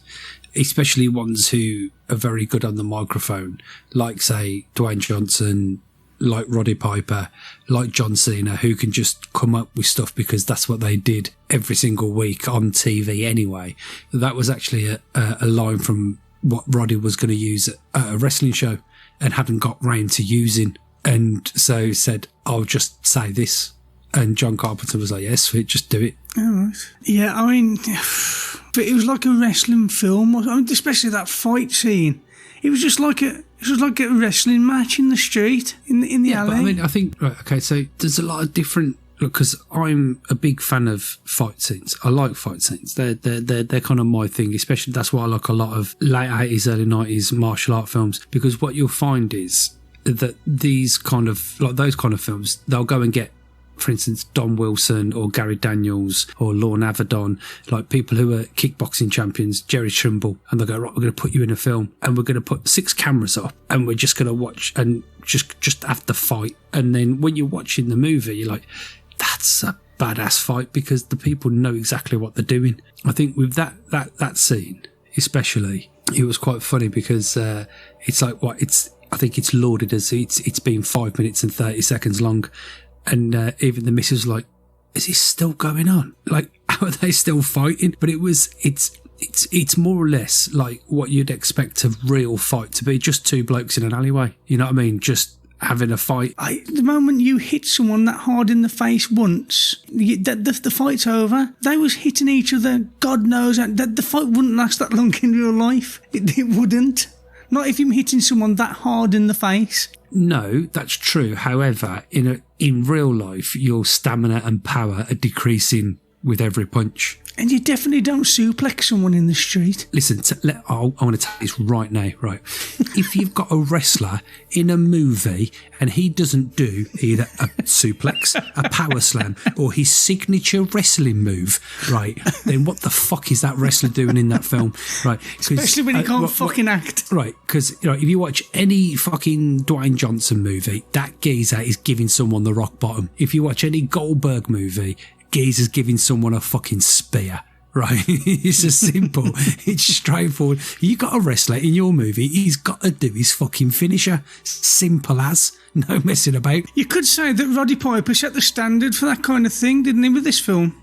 especially ones who are very good on the microphone, like, say, Dwayne Johnson, like Roddy Piper, like John Cena, who can just come up with stuff because that's what they did every single week on TV anyway. That was actually a line from what Roddy was going to use at a wrestling show and hadn't got round to using. And so said, "I'll just say this." And John Carpenter was like, "Yes, just do it." All right. Yeah, I mean, but it was like a wrestling film, especially that fight scene. It was just like a wrestling match in the street, in the alley. But I mean, I think, right, okay, so there's a lot of different. Look, because I'm a big fan of fight scenes. I like fight scenes. They're kind of my thing. Especially that's why I like a lot of late 80s, early 90s martial art films, because what you'll find is that these kind of those kind of films, they'll go and get, for instance, Don Wilson or Gary Daniels or Lorne Avedon, like people who are kickboxing champions, Jerry Trimble, and they'll go, "Right, we're going to put you in a film and we're going to put 6 cameras up and we're just going to watch and just have the fight." And then when you're watching the movie, you're like, that's a badass fight because the people know exactly what they're doing. I think with that scene, especially, it was quite funny because it's like, I think it's lauded as it's been 5 minutes and 30 seconds long. And even the missus was like, "Is this still going on? Like, how are they still fighting?" But it's more or less like what you'd expect a real fight to be, just 2 blokes in an alleyway. You know what I mean? Just having a fight. The moment you hit someone that hard in the face once, the fight's over. They was hitting each other, God knows, the fight wouldn't last that long in real life. It wouldn't. Not if you're hitting someone that hard in the face. No, that's true. However, in real life, your stamina and power are decreasing with every punch. And you definitely don't suplex someone in the street. Listen, I want to tell you this right now, right? If you've got a wrestler in a movie and he doesn't do either a suplex, a power slam, or his signature wrestling move, right, then what the fuck is that wrestler doing in that film, right? Especially when he can't fucking act. Right, because if you watch any fucking Dwayne Johnson movie, that geezer is giving someone the rock bottom. If you watch any Goldberg movie, geezer's giving someone a fucking spear, right? It's just simple. It's straightforward. You got a wrestler in your movie, he's got to do his fucking finisher. Simple as. No messing about. You could say that Roddy Piper set the standard for that kind of thing, didn't he, with this film?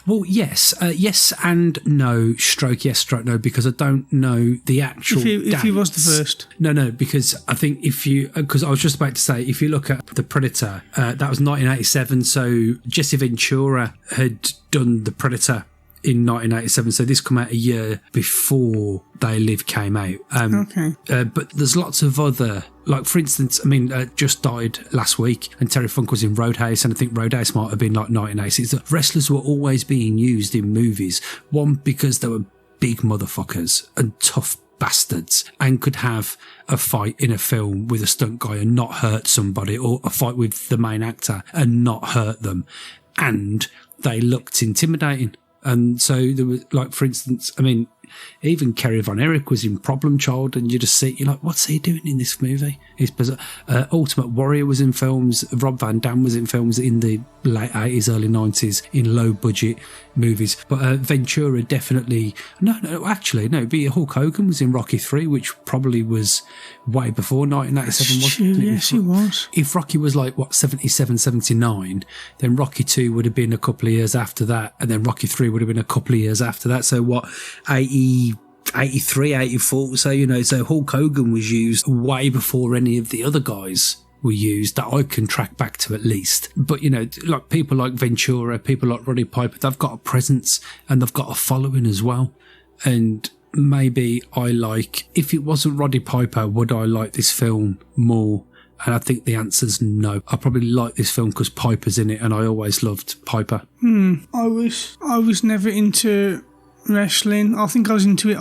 Well, yes, yes and no, stroke yes, stroke no, because I don't know the actual if he was the first. No, because I think because I was just about to say, if you look at The Predator, that was 1987, so Jesse Ventura had done The Predator in 1987, so this come out a year before They Live came out. Okay. But there's lots of other, like for instance, I mean, just died last week, and Terry Funk was in Roadhouse, and I think Roadhouse might have been like 1980s. Wrestlers were always being used in movies, one because they were big motherfuckers and tough bastards and could have a fight in a film with a stunt guy and not hurt somebody, or a fight with the main actor and not hurt them, and they looked intimidating. And so there was, like, for instance, I mean, even Kerry Von Erich was in Problem Child, and you just see, you're like, what's he doing in this movie? He's bizarre. Ultimate Warrior was in films. Rob Van Dam was in films in the late 80s, early 90s, in low budget movies. But Ventura definitely, no, Hulk Hogan was in Rocky 3, which probably was way before 1987, wasn't it? Yes, he was. If Rocky was like, 77, 79, then Rocky 2 would have been a couple of years after that, and then Rocky 3 would have been a couple of years after that. So 83, 84, so Hulk Hogan was used way before any of the other guys were used that I can track back to, at least. But, like people like Ventura, people like Roddy Piper, they've got a presence and they've got a following as well. And maybe if it wasn't Roddy Piper, would I like this film more? And I think the answer's no. I probably like this film because Piper's in it, and I always loved Piper. I was never into wrestling. I think I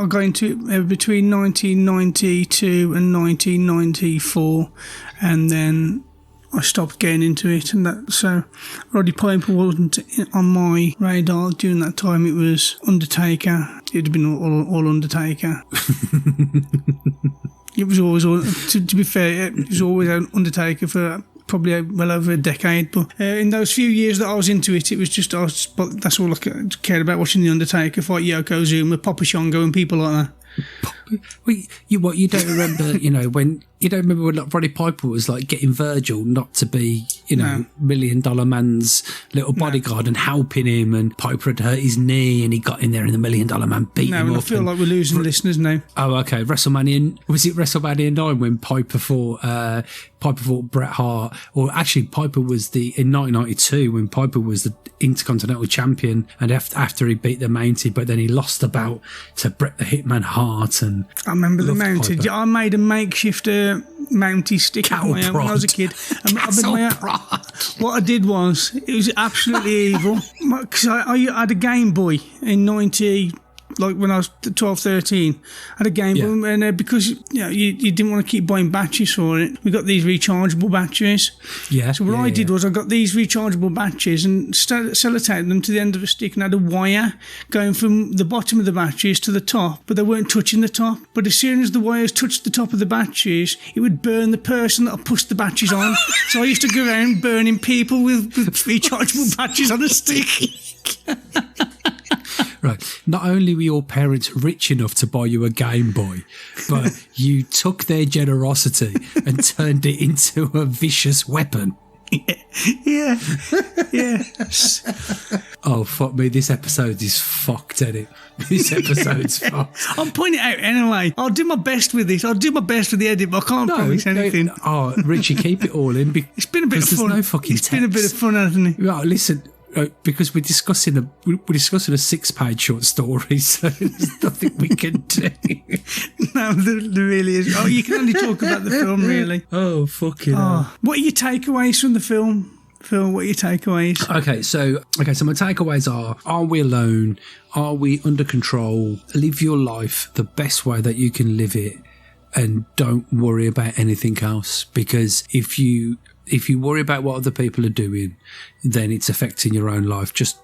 got into it between 1992 and 1994, and then I stopped getting into it. And so Roddy Piper wasn't on my radar during that time. It was Undertaker. It'd been all Undertaker. It was always, to be fair, it was always Undertaker for probably well over a decade. But in those few years that I was into it, it was just, that's all I cared about, watching The Undertaker fight Yokozuna, Papa Shango and people like that. Well, you don't remember, when Roddy Piper was like getting Virgil not to be, $1 million man's little bodyguard and helping him, and Piper had hurt his knee and he got in there and the $1 million man beat him up. I feel like we're losing listeners now. Oh, okay. Was it WrestleMania 9 when Piper fought Bret Hart? Or actually, Piper was in 1992 when Piper was the Intercontinental Champion, and after he beat the Mountie, but then he lost the belt to Bret the Hitman Hart. And I remember the Mountie. I made a makeshift Mountie stick when I was a kid. What I did was, it was absolutely evil, because I had a Game Boy in 90. Like when I was 12, 13, I had a Game Boy, and because you didn't want to keep buying batteries for it, we got these rechargeable batteries. So what I did was I got these rechargeable batteries and sellotaped them to the end of a stick, and had a wire going from the bottom of the batteries to the top, but they weren't touching the top. But as soon as the wires touched the top of the batteries, it would burn the person that I pushed the batteries on. So I used to go around burning people with rechargeable batteries on a stick. Right. Not only were your parents rich enough to buy you a Game Boy, but you took their generosity and turned it into a vicious weapon. Yeah. Oh, fuck me. This episode is fucked, Eddie. This episode's fucked. I'll point it out anyway. I'll do my best with this. I'll do my best with the edit, but I can't promise anything. Oh, Richie, keep it all in. It's been a bit of fun. There's no fucking It's been a bit of fun, hasn't it? Right, listen. Because we're discussing a 6-page short story, so there's nothing we can do. No, there really is. Oh, you can only talk about the film, really. Oh, fucking hell. What are your takeaways from the film? Phil, what are your takeaways? Okay, so my takeaways are we alone? Are we under control? Live your life the best way that you can live it, and don't worry about anything else. Because if you worry about what other people are doing, then it's affecting your own life. Just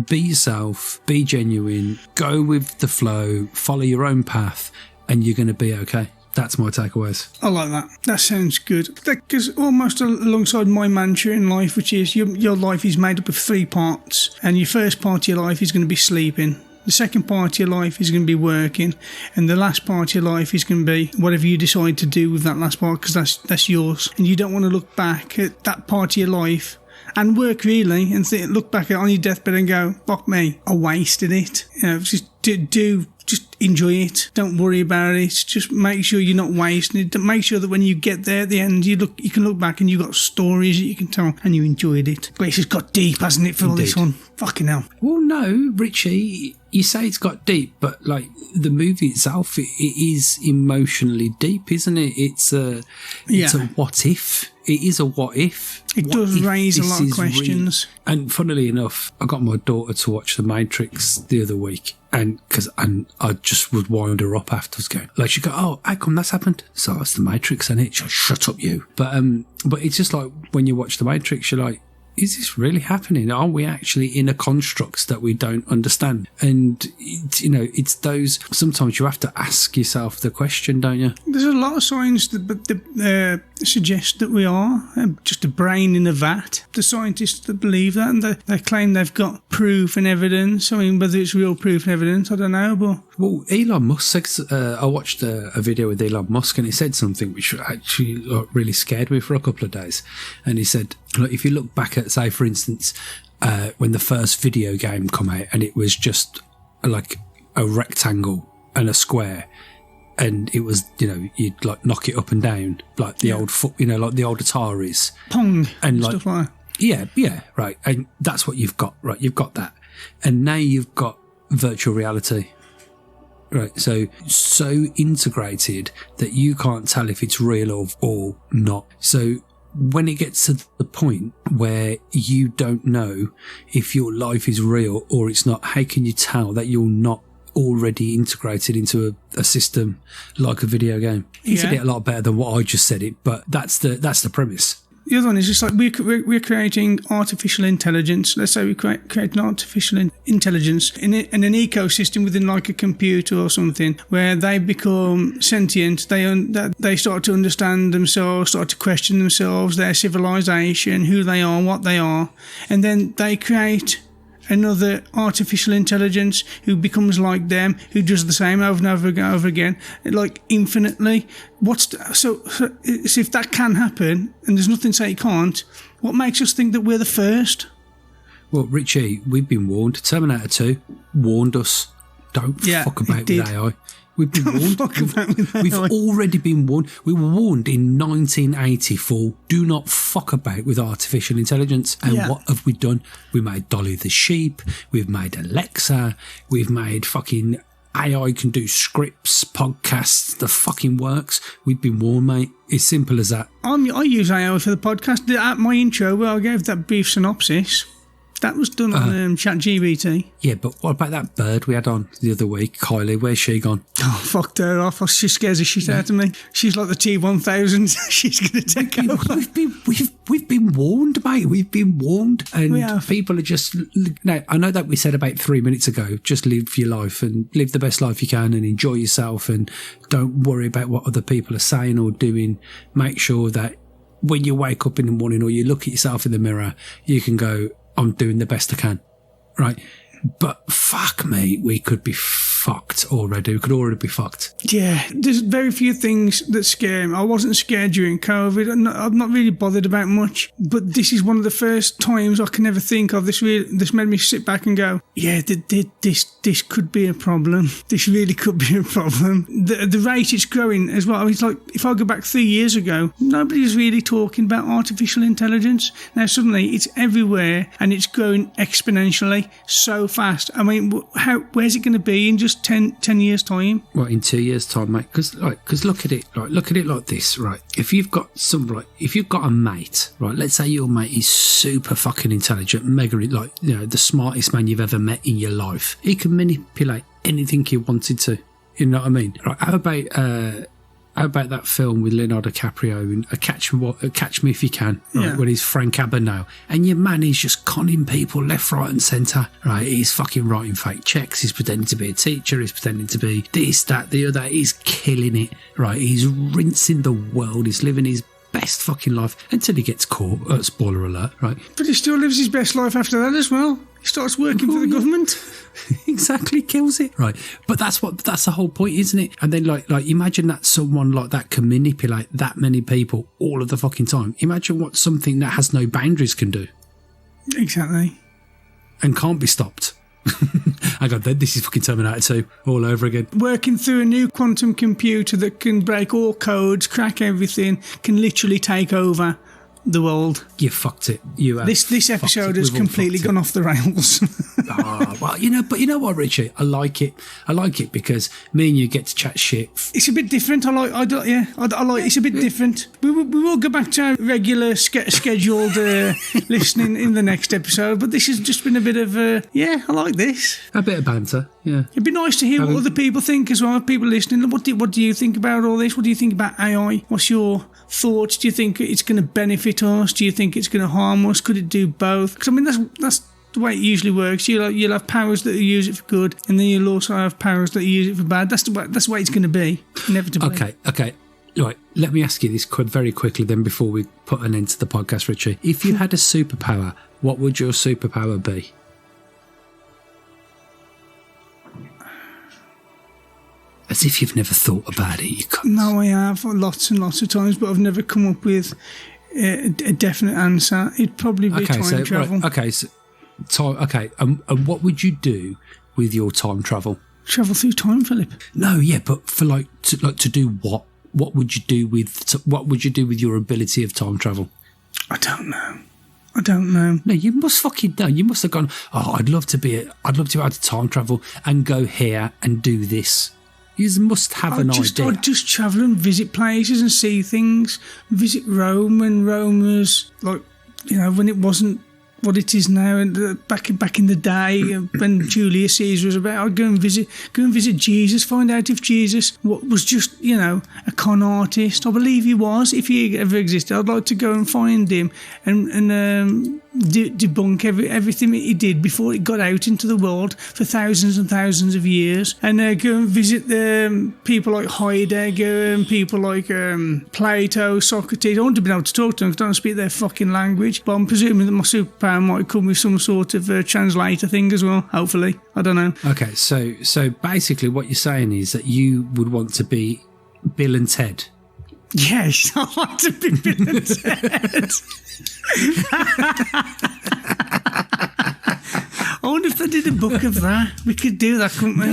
be yourself, be genuine, go with the flow, follow your own path, and you're going to be okay. That's my takeaways. I like that. That sounds good. That goes almost alongside my mantra in life, which is your life is made up of 3 parts, and your first part of your life is going to be sleeping. The second part of your life is going to be working, and the last part of your life is going to be whatever you decide to do with that last part, because that's yours. And you don't want to look back at that part of your life and work really, and look back on your deathbed and go, fuck me, I wasted it. Just just enjoy it. Don't worry about it. Just make sure you're not wasting it. Make sure that when you get there at the end, you can look back and you've got stories that you can tell and you enjoyed it. But it's just got deep, hasn't it, for all this one? Fucking hell. Well, no, Richie, you say it's got deep, but like the movie itself, it is emotionally deep, isn't it? It's a what if. It is a what if. It does raise a lot of questions. And funnily enough, I got my daughter to watch The Matrix the other week, and I just would wind her up afterwards, going like, she'd go, "Oh, how come that's happened?" So it's The Matrix, and it shut up, you. But it's just like when you watch The Matrix, you're like, is this really happening? Are we actually in a construct that we don't understand? And, it's those... Sometimes you have to ask yourself the question, don't you? There's a lot of signs that suggest that we are just a brain in a vat. The scientists that believe that, and they claim they've got proof and evidence. I mean, whether it's real proof and evidence, I don't know, but... Well, Elon Musk said, I watched a video with Elon Musk, and he said something which actually really scared me for a couple of days. And he said, look, if you look back at, say, for instance, when the first video game come out, and it was just like a rectangle and a square, and it was, you'd like knock it up and down, like the old like the old Ataris. Pong. And stuff like that. Yeah, right. And that's what you've got, right? You've got that. And now you've got virtual reality. Right, so integrated that you can't tell if it's real or not. So when it gets to the point where you don't know if your life is real or it's not, how can you tell that you're not already integrated into a system like a video game? It's a lot better than what I just said it, but that's the premise. The other one is just like we're creating artificial intelligence. Let's say we create an artificial intelligence in an ecosystem within like a computer or something, where they become sentient. They start to understand themselves, start to question themselves, their civilization, who they are, what they are, and then they create another artificial intelligence who becomes like them, who does the same over and over again, like infinitely. So if that can happen, and there's nothing to say it can't, what makes us think that we're the first? Well, Richie, we've been warned. Terminator 2 warned us. Don't fuck about with AI. We've been warned. We've already been warned. We were warned in 1984. Do not fuck about with artificial intelligence. And what have we done? We made Dolly the sheep. We've made Alexa. We've made fucking AI can do scripts, podcasts, the fucking works. We've been warned, mate. It's simple as that. I use AI for the podcast. At my intro, where I gave that brief synopsis, that was done on ChatGPT. Yeah, but what about that bird we had on the other week, Kylie? Where's she gone? Oh, fucked her off. She scares the shit out of me. She's like the T-1000. She's going to take over. We've been warned, mate. We've been warned. And people are just... Now, I know that we said about 3 minutes ago, just live your life and live the best life you can and enjoy yourself and don't worry about what other people are saying or doing. Make sure that when you wake up in the morning or you look at yourself in the mirror, you can go, I'm doing the best I can, right? But fuck me, we could be fucked already. We could already be fucked. Yeah, there's very few things that scare me. I wasn't scared during COVID. I'm not really bothered about much. But this is one of the first times I can ever think of. This made me sit back and go, yeah, this could be a problem. This really could be a problem. The rate it's growing as well. I mean, it's like, if I go back 3 years ago, nobody was really talking about artificial intelligence. Now suddenly it's everywhere and it's growing exponentially so fast. I mean, where's it going to be in just 10 years' time? Well, in 2 years' time, mate. Because look at it like this, right? If you've got a mate, right? Let's say your mate is super fucking intelligent, mega, like, the smartest man you've ever met in your life. He can manipulate anything he wanted to. You know what I mean? Right? How about that film with Leonardo DiCaprio and Catch Me If You Can, right? When he's Frank Abagnale, and your man is just conning people left, right, and centre, right? He's fucking writing fake checks. He's pretending to be a teacher. He's pretending to be this, that, the other. He's killing it, right? He's rinsing the world. He's living his best fucking life until he gets caught. Spoiler alert, right? But he still lives his best life after that as well. He starts working for the government. Exactly, kills it, right? But that's the whole point, isn't it? And then like imagine that someone like that can manipulate that many people all of the fucking time. Imagine what something that has no boundaries can do. Exactly. And can't be stopped. I got that. This is fucking Terminator 2 all over again. Working through a new quantum computer that can break all codes, crack everything, can literally take over the world. You fucked it. You have This episode has completely gone off the rails. Well, but you know what, Richie? I like it. I like it because me and you get to chat shit. It's a bit different. I like. It's a bit different. We will go back to our regular scheduled listening in the next episode. But this has just been a bit of I like this. A bit of banter. Yeah. It'd be nice to hear what other people think as well. People listening. What do you think about all this? What do you think about AI? What's your thoughts? Do you think it's going to benefit us? Do you think it's going to harm us? Could it do both? Because I mean, that's the way it usually works. You'll have powers that use it for good, and then you'll also have powers that use it for bad. That's the way it's going to be, inevitably. Okay. Right, let me ask you this very quickly then before we put an end to the podcast, Richie. If you had a superpower, what would your superpower be? As if you've never thought about it, you can't. No, I have lots and lots of times, but I've never come up with a definite answer. It'd probably be time travel. Right, and what would you do with your time travel? Travel through time, Philip? No, yeah, but for to do what? What would you do with your ability of time travel? I don't know. No, you must fucking know. You must have gone, I'd love to be able to time travel and go here and do this. You must have an idea. I'd just travel and visit places and see things. Visit Rome when Rome was when it wasn't what it is now, and back in the day when Julius Caesar was about. I'd go and visit Jesus, find out if Jesus was just a con artist. I believe he was. If he ever existed, I'd like to go and find him and debunk everything he did before it got out into the world for thousands and thousands of years, and go and visit people like Heidegger and people like Plato, Socrates. I want to be able to talk to them because I don't speak their fucking language, but I'm presuming that my superpower might come with some sort of translator thing as well, hopefully. I don't know. Okay, so basically what you're saying is that you would want to be Bill and Ted. Yes, I want to be Bill and Ted. I wonder if they did a book of that. We could do that, couldn't we?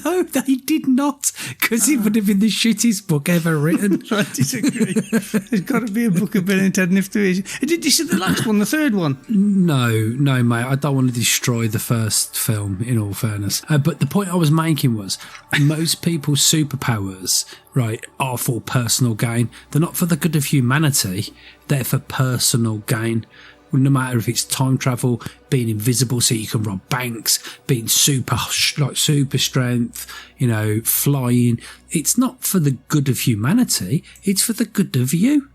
No, they did not, because it would have been the shittest book ever written. I disagree. There's got to be a book of Bill and Ted, and if there is... Did you see the last one, the third one? No, mate, I don't want to destroy the first film, in all fairness. But the point I was making was, most people's superpowers, right, are for personal gain. They're not for the good of humanity. They're for personal gain. No matter if it's time travel, being invisible so you can rob banks, being super strength, flying. It's not for the good of humanity. It's for the good of you.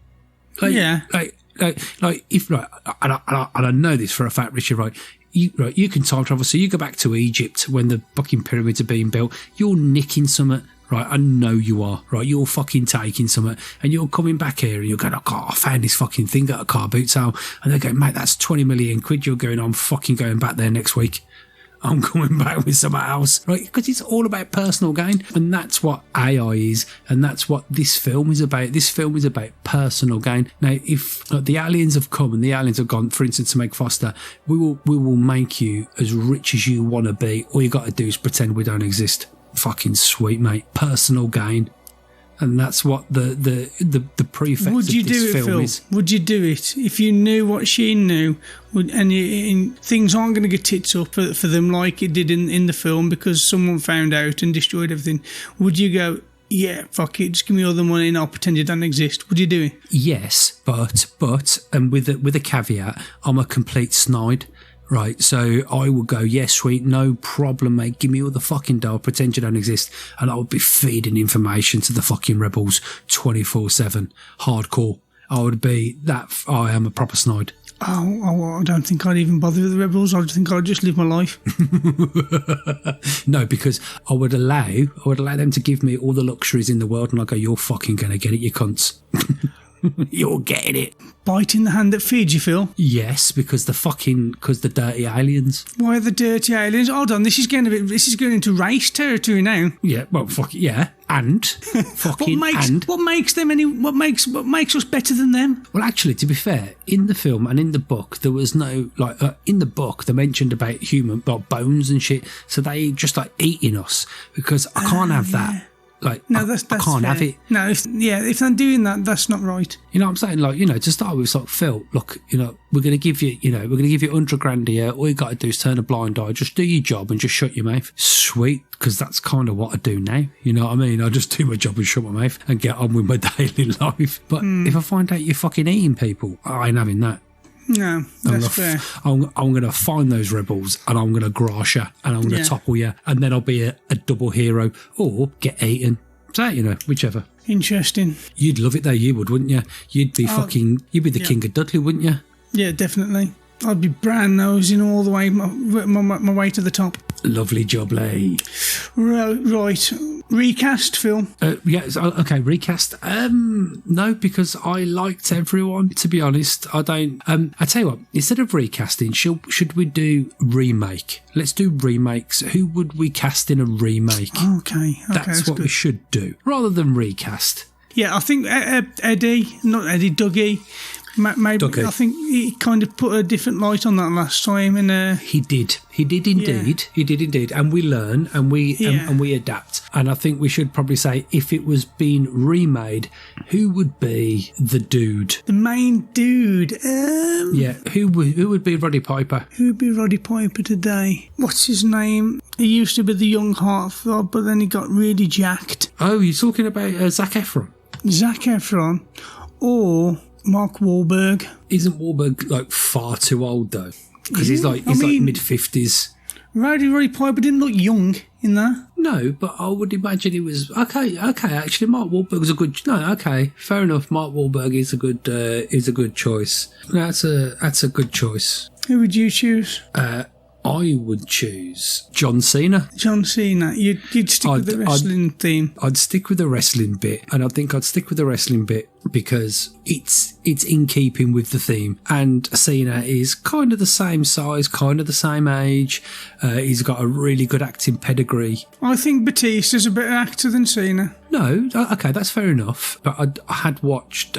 And I know this for a fact, Richard. Right, you can time travel. So you go back to Egypt when the fucking pyramids are being built. You're nicking something. Right, I know you are. Right, you're fucking taking something, and you're coming back here, and you're going, I found this fucking thing at a car boot sale, and they're going, mate, that's 20 million quid. You're going, I'm fucking going back there next week. I'm coming back with something else, right? Because it's all about personal gain, and that's what AI is, and that's what this film is about. This film is about personal gain. Now, if the aliens have come and the aliens have gone, for instance, to make Foster, we will make you as rich as you want to be. All you got to do is pretend we don't exist. Fucking sweet, mate. Personal gain. And that's what the prefix would you of this do it, film Phil? is. Would you do it if you knew what she knew, and things aren't going to get tits up for them like it did in the film because someone found out and destroyed everything? Would you go, yeah, fuck it, just give me all the money and I'll pretend you don't exist? Would you do it? Yes, but and with a caveat, I'm a complete snide. Right, so I would go, yes, sweet, no problem, mate. Give me all the fucking dough, pretend you don't exist, and I would be feeding information to the fucking rebels 24/7, hardcore. I would be that. I am a proper snide. Oh, I don't think I'd even bother with the rebels. I think I'd just live my life. No, because I would allow them to give me all the luxuries in the world, and I go, you're fucking gonna get it, you cunts. You're getting it. Biting the hand that feeds you, Phil. Yes, because the dirty aliens. Why are the dirty aliens? Hold on, this is going into race territory now. Yeah, well, fuck it, yeah. And fucking what makes us better than them? Well, actually, to be fair, in the film and in the book, there was no in the book they mentioned about human bones and shit, so they just eating us because I can't have that. No, that's I can't fair. have it. No, if they're doing that, that's not right. You know what I'm saying? To start with, Phil, look, we're going to give you, we're going to give you 100 grand a year. All you got to do is turn a blind eye, just do your job and just shut your mouth. Sweet, because that's kind of what I do now. You know what I mean? I just do my job and shut my mouth and get on with my daily life. But if I find out you're fucking eating people, I ain't having that. No, that's fair. I'm going to find those rebels and I'm going to grass you and I'm going to topple you and then I'll be a double hero or get eaten. So, whichever. Interesting. You'd love it though, you would, wouldn't you? You'd be the king of Dudley, wouldn't you? Yeah, definitely. I'd be brown nosing all the way, my way to the top. Lovely job, Lee. Right. Recast film? Okay, recast. No, because I liked everyone, to be honest. I don't... I tell you what, instead of recasting, should we do remake? Let's do remakes. Who would we cast in a remake? Okay, that's what we should do, rather than recast. Yeah, I think Dougie. Maybe Dougie. I think he kind of put a different light on that last time, and he did indeed, and we learn and we adapt. And I think we should probably say, if it was being remade, who would be the dude, the main dude? Who would be Roddy Piper? Who would be Roddy Piper today? What's his name? He used to be the young heartthrob, but then he got really jacked. Oh, you're talking about Zac Efron? Zac Efron, or Mark Wahlberg. Isn't Wahlberg far too old though? Because he's mid-50s. Roddy Piper didn't look young in that. No, but I would imagine he was okay. Actually, Mark Wahlberg's a good. No, okay, fair enough. Mark Wahlberg is a good choice. That's a good choice. Who would you choose? I would choose John Cena. John Cena. You'd stick with the wrestling theme. I'd stick with the wrestling bit, and I think I'd stick with the wrestling bit because it's in keeping with the theme. And Cena is kind of the same size, kind of the same age. He's got a really good acting pedigree. I think Batista's a better actor than Cena. No, okay, that's fair enough. But I'd watched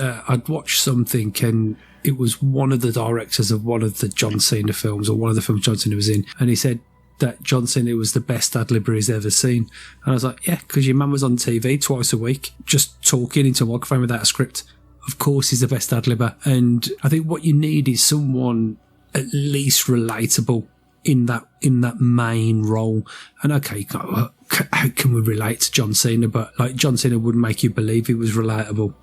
something and it was one of the directors of one of the John Cena films, or one of the films John Cena was in, and he said that John Cena was the best ad-libber he's ever seen. And I was like, yeah, because your man was on TV twice a week, just talking into a microphone without a script. Of course he's the best ad-libber. And I think what you need is someone at least relatable in that main role. And okay, how can we relate to John Cena? But John Cena wouldn't make you believe he was relatable.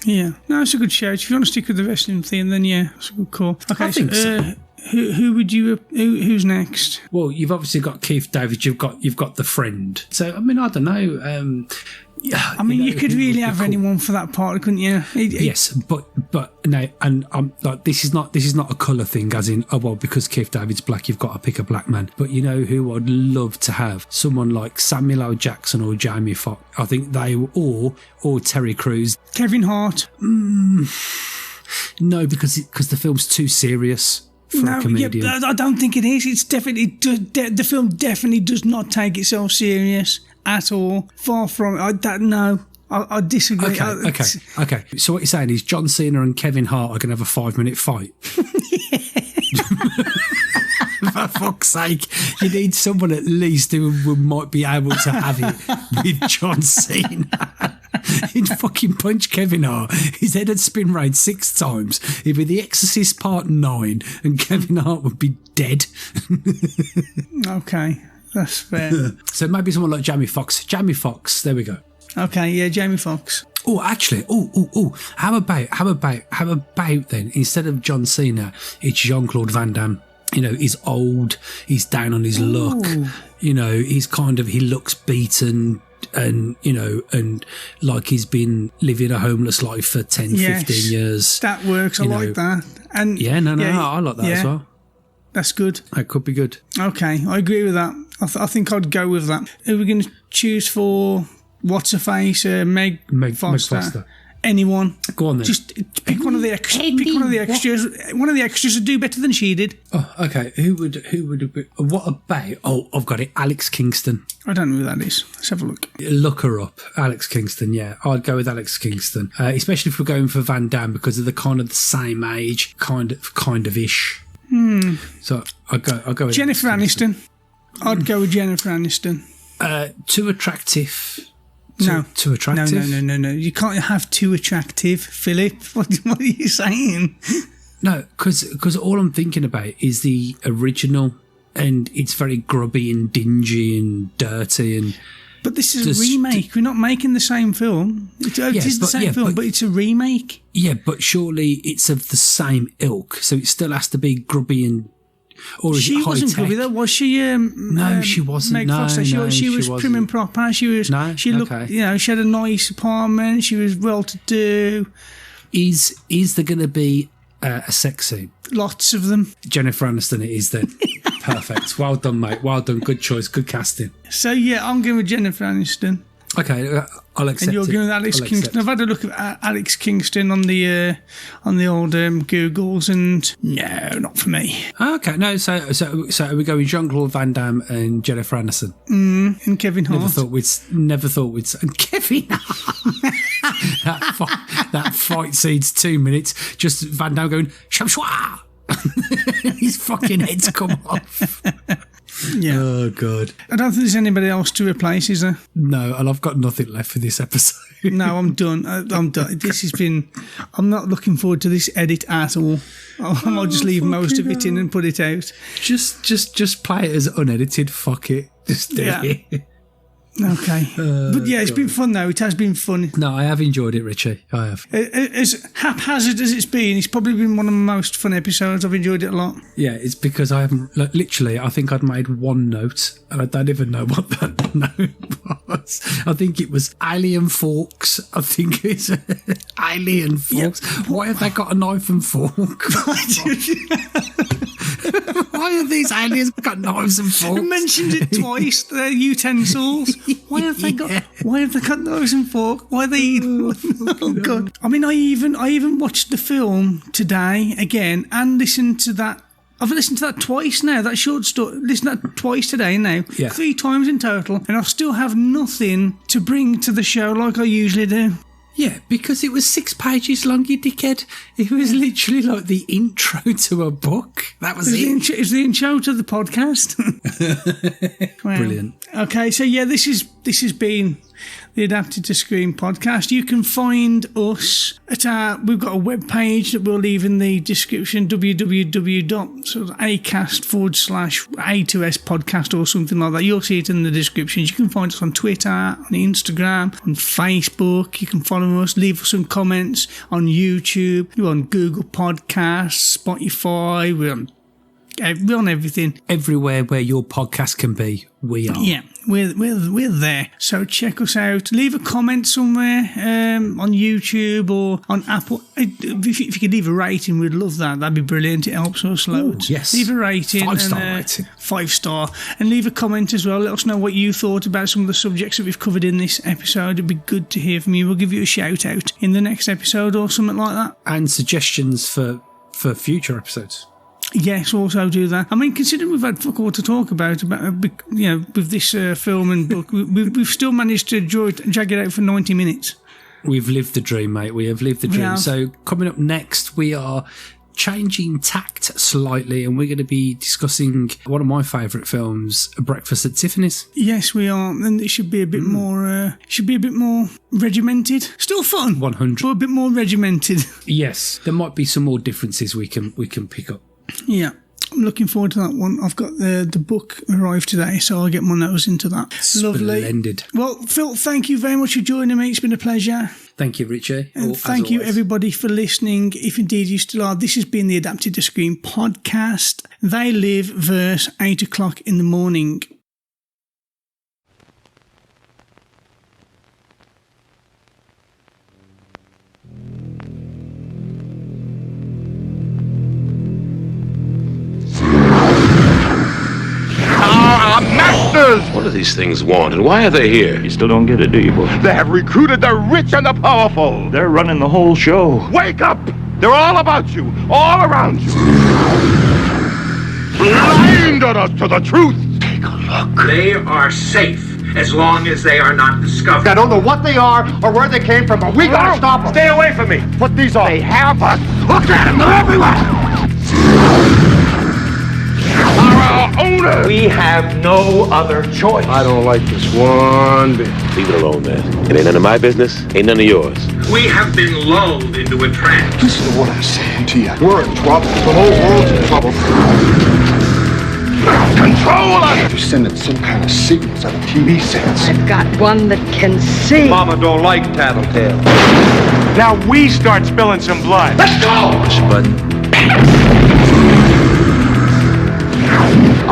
Yeah, no, it's a good shout. If you want to stick with the wrestling theme, then yeah, it's a good call. Okay, I think so. Who would you? Who's next? Well, you've obviously got Keith David. You've got the friend. So I mean, I don't know. You could really have anyone for that part, couldn't you? Yes, but no, and I'm this is not a colour thing, as in because Keith David's black, you've got to pick a black man. But you know who I'd love to have? Someone like Samuel L. Jackson or Jamie Foxx. I think they or Terry Crews. Kevin Hart. No, because the film's too serious for a comedian. Yeah, I don't think it is. It's definitely the film definitely does not take itself serious at all. Far from it. I disagree. Okay. So what you're saying is John Cena and Kevin Hart are going to have a 5-minute fight. For fuck's sake, you need someone at least who might be able to have it with John Cena. He'd fucking punch Kevin Hart. His head would spin round 6 times. It'd be The Exorcist Part 9 and Kevin Hart would be dead. Okay, that's fair. So maybe someone like Jamie Foxx. Jamie Foxx, there we go. Okay, yeah, Jamie Foxx. Oh, actually, how about then, instead of John Cena, it's Jean-Claude Van Damme. You know, he's old, he's down on his luck. You know, he looks beaten and, you know, and like he's been living a homeless life for 10, 15 years. That works. I like that. And I like that as well. That's good. That could be good. Okay, I agree with that. I think I'd go with that. Who are we going to choose for What's-Her-Face? Meg Foster. Anyone. Go on then. Just pick one of the extras. Pick one of the extras. One of the extras would do better than she did. Oh, okay. Who would have been? What about? Oh, I've got it. Alex Kingston. I don't know who that is. Let's have a look. Look her up. Alex Kingston. Yeah, I'd go with Alex Kingston, especially if we're going for Van Damme because of the same age, kind of ish. So I'll go with Jennifer Aniston. I'd go with Jennifer Aniston. Too attractive. Too attractive. No. You can't have too attractive, Philip. What are you saying? No, because all I'm thinking about is the original, and it's very grubby and dingy and dirty. But this is a remake. We're not making the same film. It is the same film, but it's a remake. Yeah, but surely it's of the same ilk, so it still has to be grubby and. Or is she it wasn't grubby though, was she? No, she wasn't. Meg Foster. She was prim and proper. She was. No, she looked. okay. She had a nice apartment. She was well to do. Is there going to be a sex scene? Lots of them. Jennifer Aniston. It is then. Perfect. Well done, mate. Well done. Good choice. Good casting. So yeah, I'm going with Jennifer Aniston. Okay, I'll accept. And you're going with Alex Kingston. I've had a look at Alex old Googles, and no, not for me. Okay, no. So are we going Jean-Claude Van Damme and Jennifer Aniston? And Kevin Hart. Never thought we'd. And Kevin Hart. that fight scene's 2 minutes. Just Van Damme going Shamshwa. His fucking head's come off. Yeah. Oh, God. I don't think there's anybody else to replace, is there? No, and I've got nothing left for this episode. No, I'm done. I'm done. This has been... I'm not looking forward to this edit at all. I'll just leave most of it in and put it out. Just play it as unedited. Fuck it. Just do it. Okay. But yeah, it's been fun though. It has been fun. No, I have enjoyed it, Richie. I have. As haphazard as it's probably been one of the most fun episodes. I've enjoyed it a lot. Yeah, it's because I haven't... literally, I think I'd made one note and I don't even know what that note was. I think it was alien forks. I think it's alien forks. Yeah. Why have they got a knife and fork? Why have these aliens got knives and forks? You mentioned it twice. They're utensils. Why have they got? Why have they got knives and forks? Why are they eating? Oh God! I mean, I even watched the film today again and listened to that. I've listened to that twice now. That short story. Listened to that twice today now. Yeah. 3 times in total, and I still have nothing to bring to the show like I usually do. Yeah, because it was 6 pages long, you dickhead. It was literally like the intro to a book. That was it. It's the intro to the podcast. Wow. Brilliant. Okay, so yeah, this has been the Adapted to Screen podcast. You can find us at we've got a webpage that we'll leave in the description, www.acast/A2S podcast or something like that. You'll see it in the description. You can find us on Twitter, on Instagram, on Facebook. You can follow us, leave us some comments on YouTube. We're on Google Podcasts, Spotify. We're on everything. Everywhere where your podcast can be, we are. Yeah, we're there. So check us out. Leave a comment somewhere on YouTube or on Apple. If you could leave a rating, we'd love that. That'd be brilliant. It helps us loads. Ooh, yes. Leave a rating. 5-star rating. 5-star. And leave a comment as well. Let us know what you thought about some of the subjects that we've covered in this episode. It'd be good to hear from you. We'll give you a shout out in the next episode or something like that. And suggestions for future episodes. Yes, also do that. I mean, considering we've had fuck all to talk about with this film and book, we've still managed to drag it out for 90 minutes. We've lived the dream, mate. We have lived the dream. Yeah. So coming up next, we are changing tact slightly, and we're going to be discussing one of my favourite films, Breakfast at Tiffany's. Yes, we are, and it should be a bit more. Should be a bit more regimented. Still fun, 100, but a bit more regimented. Yes, there might be some more differences we can pick up. Yeah, I'm looking forward to that one. I've got the book arrived today, so I'll get my nose into that. Lovely. Splendid. Well, Phil, thank you very much for joining me. It's been a pleasure. Thank you, Richie. And thank you, everybody, for listening. If indeed you still are, this has been the Adapted to Screen podcast. They Live verse 8 o'clock in the morning. Masters! What is he these things want, and why are they here? You still don't get it, do you, boy? They have recruited the rich and the powerful. They're running the whole show. Wake up! They're all about you, all around you. Blinded us to the truth. Take a look. They are safe as long as they are not discovered. I don't know what they are or where they came from, but we gotta stop them. Stay away from me. Put these on. They have us. Look at them. They're everywhere. Our owners. We have no other choice. I don't like this one bit. Leave it alone, man. It ain't none of my business. Ain't none of yours. We have been lulled into a trance. Listen to what I'm saying to you. We're in trouble. The whole world's in trouble. Control us. They're sending some kind of signals out of TV sets. I've got one that can see. Mama don't like tattletale. Now we start spilling some blood. Let's go. Push a button.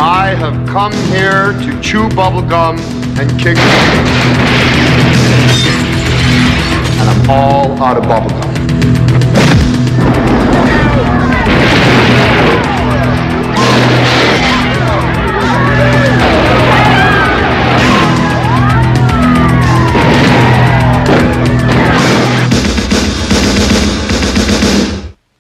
I have come here to chew bubblegum and kick. And I'm all out of bubblegum.